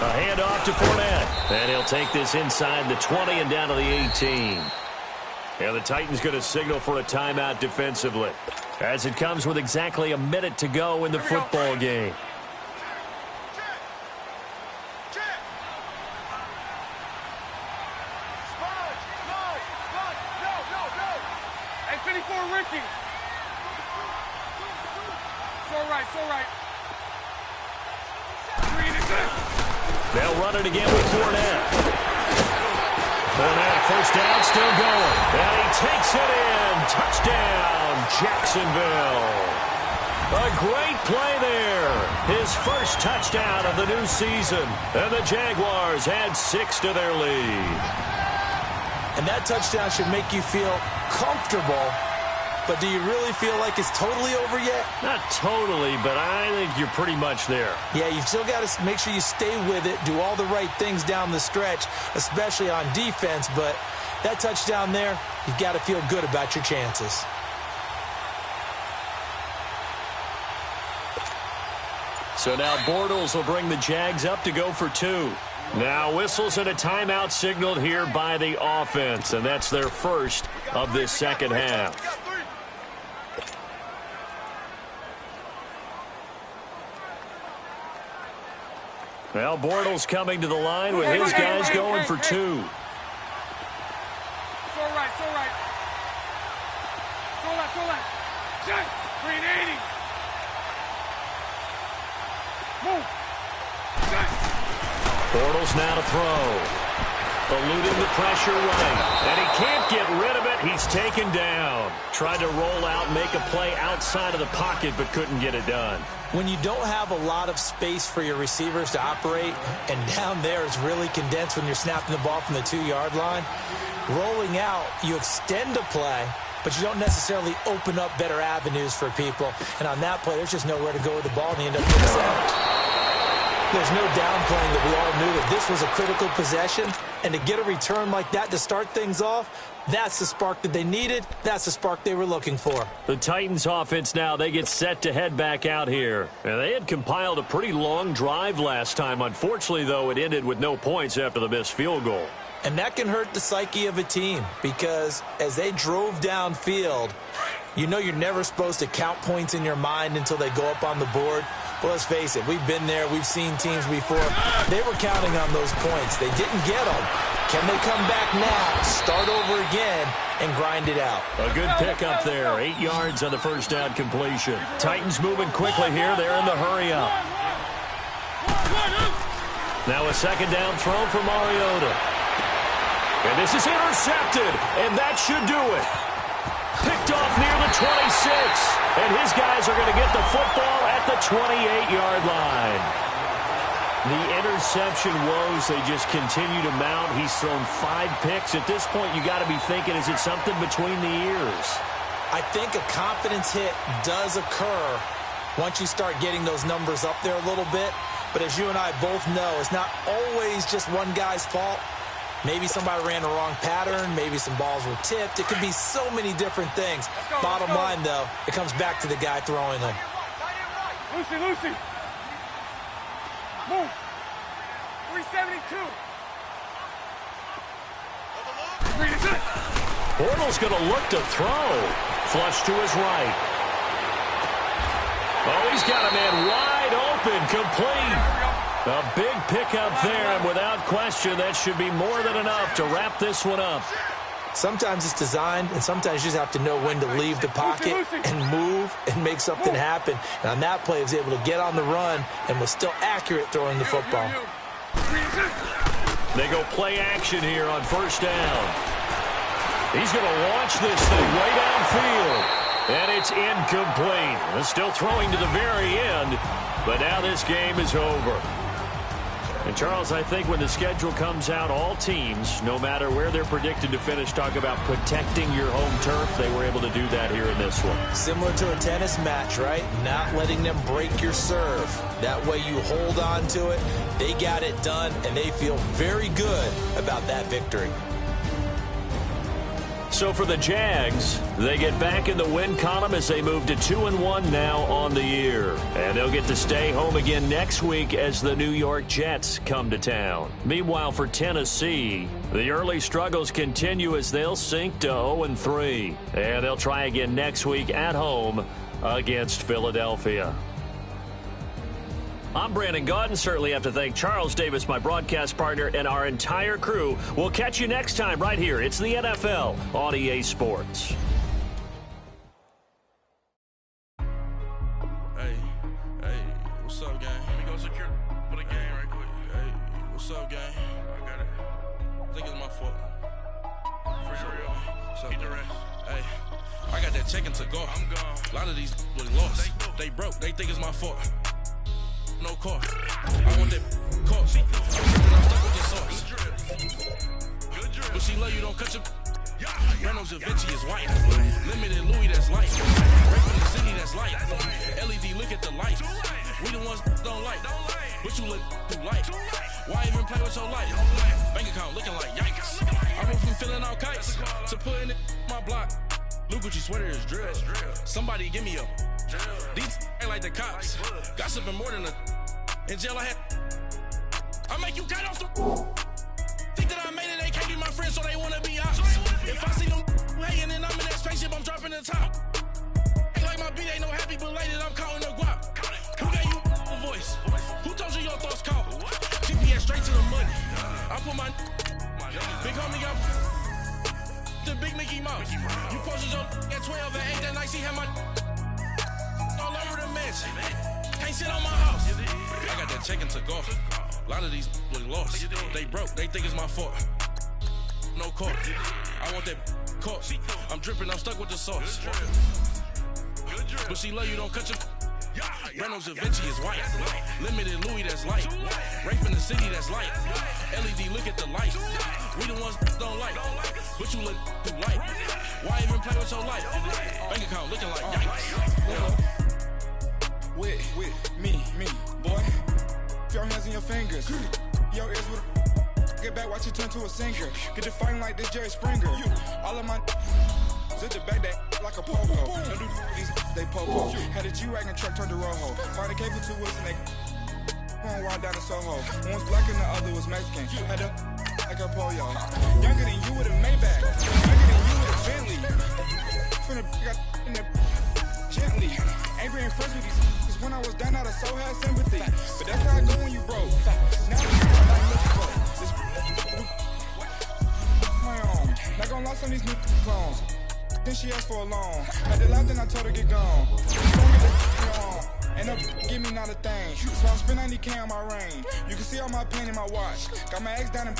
A handoff to Fournette. And he'll take this inside the 20 and down to the 18. And the Titans going to signal for a timeout defensively, as it comes with exactly a minute to go in the football game. Hey, 54, Ricky. It's all right. They'll run it again with Fournette. Fournette, first down, still going. And he takes it in. Touchdown, Jacksonville. A great play there. His first touchdown of the new season. And the Jaguars add 6 to their lead. And that touchdown should make you feel comfortable. But do you really feel like it's totally over yet? Not totally, but I think you're pretty much there. Yeah, you've still got to make sure you stay with it, do all the right things down the stretch, especially on defense. But that touchdown there, you've got to feel good about your chances. So now Bortles will bring the Jags up to go for 2. Now whistles and a timeout signaled here by the offense, and that's their first of this second half. Well, Bortles coming to the line with his guys going for 2. It's all right. Check. 380. Move. Check. Bortles now to throw. Eluding the pressure right. And he can't get rid of it. He's taken down. Tried to roll out, make a play outside of the pocket, but couldn't get it done. When you don't have a lot of space for your receivers to operate, and down there is really condensed when you're snapping the ball from the 2-yard line, rolling out, you extend a play, but you don't necessarily open up better avenues for people. And on that play, there's just nowhere to go with the ball, and they end up getting sacked. There's no downplaying that we all knew that this was a critical possession, And to get a return like that to start things off, that's the spark that they needed. That's the spark they were looking for. The Titans offense now, they get set to head back out here. And they had compiled a pretty long drive last time. Unfortunately, though, it ended with no points after the missed field goal. And that can hurt the psyche of a team because as they drove downfield, you know you're never supposed to count points in your mind until they go up on the board. Well, let's face it, we've been there. We've seen teams before. They were counting on those points. They didn't get them. Can they come back now, start over again, and grind it out? A good pickup there. 8 yards on the first down completion. Titans moving quickly here. They're in the hurry up. Now a second down throw for Mariota. And this is intercepted, and that should do it. Picked off near the 26, and his guys are going to get the football at the 28-yard line. The interception woes, they just continue to mount. He's thrown 5 picks. At this point, you got to be thinking, is it something between the ears? I think a confidence hit does occur once you start getting those numbers up there a little bit. But as you and I both know, it's not always just one guy's fault. Maybe somebody ran the wrong pattern. Maybe some balls were tipped. It could be so many different things. Bottom line, though, it comes back to the guy throwing them. Lucy. Move. 372. Bortles going to look to throw. Flush to his right. Oh, he's got a man wide open, complete. A big pickup there, and without question, that should be more than enough to wrap this one up. Sometimes it's designed, and sometimes you just have to know when to leave the pocket and move and make something happen. And on that play, he was able to get on the run and was still accurate throwing the football. They go play action here on first down. He's going to launch this thing way downfield, and it's incomplete. They're still throwing to the very end, but now this game is over. And, Charles, I think when the schedule comes out, all teams, no matter where they're predicted to finish, talk about protecting your home turf. They were able to do that here in this one. Similar to a tennis match, right? Not letting them break your serve. That way you hold on to it. They got it done, and they feel very good about that victory. So for the Jags, they get back in the win column as they move to 2-1 now on the year. And they'll get to stay home again next week as the New York Jets come to town. Meanwhile, for Tennessee, the early struggles continue as they'll sink to 0-3. And they'll try again next week at home against Philadelphia. I'm Brandon Gaudin. Certainly have to thank Charles Davis, my broadcast partner, and our entire crew. We'll catch you next time right here. It's the NFL on EA Sports. Hey, what's up, gang? Let me go secure for the game right quick. Hey, what's up, gang? I got it. I think it's my fault. For real. What's up, man? Hey, I got that check-in to go. I'm gone. A lot of these was lost. They broke. They think it's my fault. No car. I want that car. I'm stuck with the sauce. Good drip. But she love you, don't cut your. Reynolds Da Vinci is white. Limited Louis, that's light. Right from the city, that's light. LED, look at the lights. We the ones don't like. But you look too light. Why even play with your life? Bank account looking like yikes. I went from filling out kites to putting it in my block. Blue Gucci sweater is drill. Somebody give me a. These ain't like the cops. Gossiping more than a. In jail I had. I make you cut off the. Think that I made it, they can't be my friends, so they wanna be ops. If I see them hating and I'm in that spaceship, I'm dropping the top. Ain't like my beat ain't no happy belated, I'm counting the guap. Who gave you a voice? Who told you your thoughts count? GPS straight to the money. I put my big homie up. The big Mickey Mouse. You posted your at 12 and 8 that night, she had my all over the mansion. Can't sit on my house. I got that check-in to go. A lot of these look lost. They broke, they think it's my fault. No car. I want that car. I'm dripping, I'm stuck with the sauce. But she love you, don't cut your. Reynolds Da Vinci is white. Limited Louis, that's light. Right from the city, that's light. LED, look at the lights. We the ones don't like. But you look too light. Why even play with your life? Bank account looking like yikes. With me, boy. Your hands in your fingers. Your ears with get back, watch it turn to a singer. Get to fighting like this Jerry Springer. All of my zip the back that like a pogo. No do these they popo. Had a G-Wagon truck turned to Rojo. Find a cable 2 wheels and they going wild down in Soho. One was black and the other was Mexican. Had a like a pollo. Younger than you with a Maybach. Younger than you with a Bentley. Finna got in the gently. Ain't been friends with these. Cause when I was down, I so had sympathy. But that's how I go when you broke. Now I'm like Mexico. This my own. Not gonna lie, some of these new clones. Then she asked for a loan. Had to laugh, then I told her get gone. Don't get the on. Ain't no give me not a thing. So I spend 90K on my ring. You can see all my pain in my watch. Got my ex down and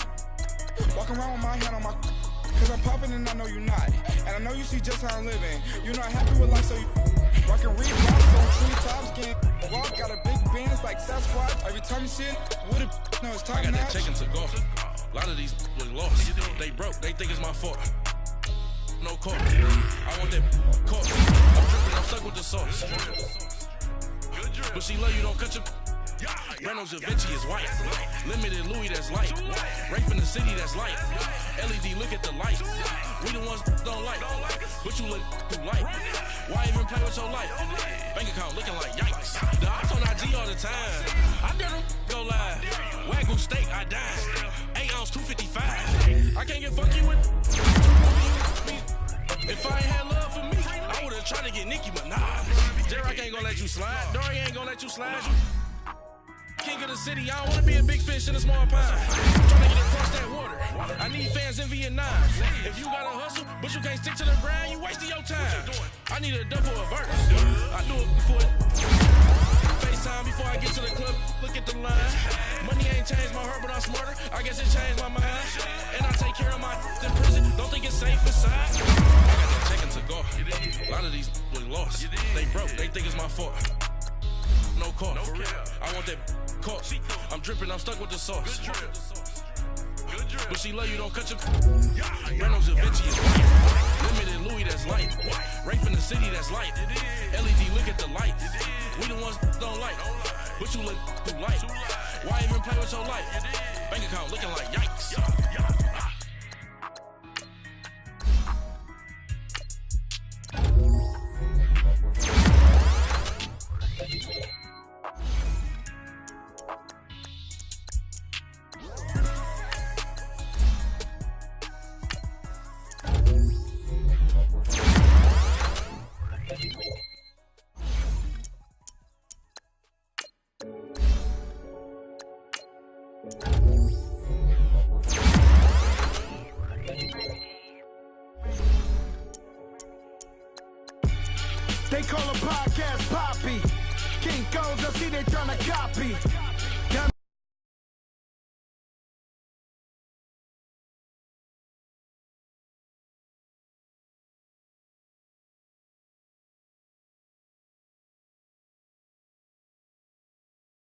walking around with my hand on my. Cause I'm popping and I know you not. And I know you see just how I'm living. You're not happy with life, so you rockin' Reeboks on treetops, getting walk. Got a big Benz like Sasquatch. Every time you see it, with it, no, it's top I got notch. that chicken to go. A lot of these was lost. They broke, they think it's my fault. No court. I want that court. I'm dripping, I'm stuck with the sauce. But she love you, don't cut your. Breno Javinci is white. Limited Louis, that's light. Rape in the city, that's light. LED, look at the light. We the ones don't like. But you look too light. Why even play with your life? Bank account looking like yikes. The ops on IG all the time. I dare them go live. Wagyu steak, I dine. 8 ounce, 255. I can't get fuck you with. If I ain't had love for me, I would've tried to get Nicki Minaj. Derek ain't gonna let you slide. Dory ain't gonna let you slide. King of the city, I don't wanna be a big fish in a small pond. Trying to get across that water. I need fans in Vietnam. If you gotta hustle, but you can't stick to the grind, you wasting your time. I need a double a verse. I do it before FaceTime before I get to the club. Look at the line. Money ain't changed my heart, but I'm smarter. I guess it changed my mind. And I take care of my in prison. Don't think it's safe inside. I got that chicken to go. A lot of these was lost. They broke. They think it's my fault. No court. I want that court. I'm dripping, I'm stuck with the sauce. But she love you, don't cut your. Breno Javinci is white. Limited Louis, that's light. Rape in the city, that's light. LED, look at the light. We the ones don't like. But you look too light. Why even play with your life? Bank account looking like yikes. They call a podcast Poppy. King goes, I see they tryna copy.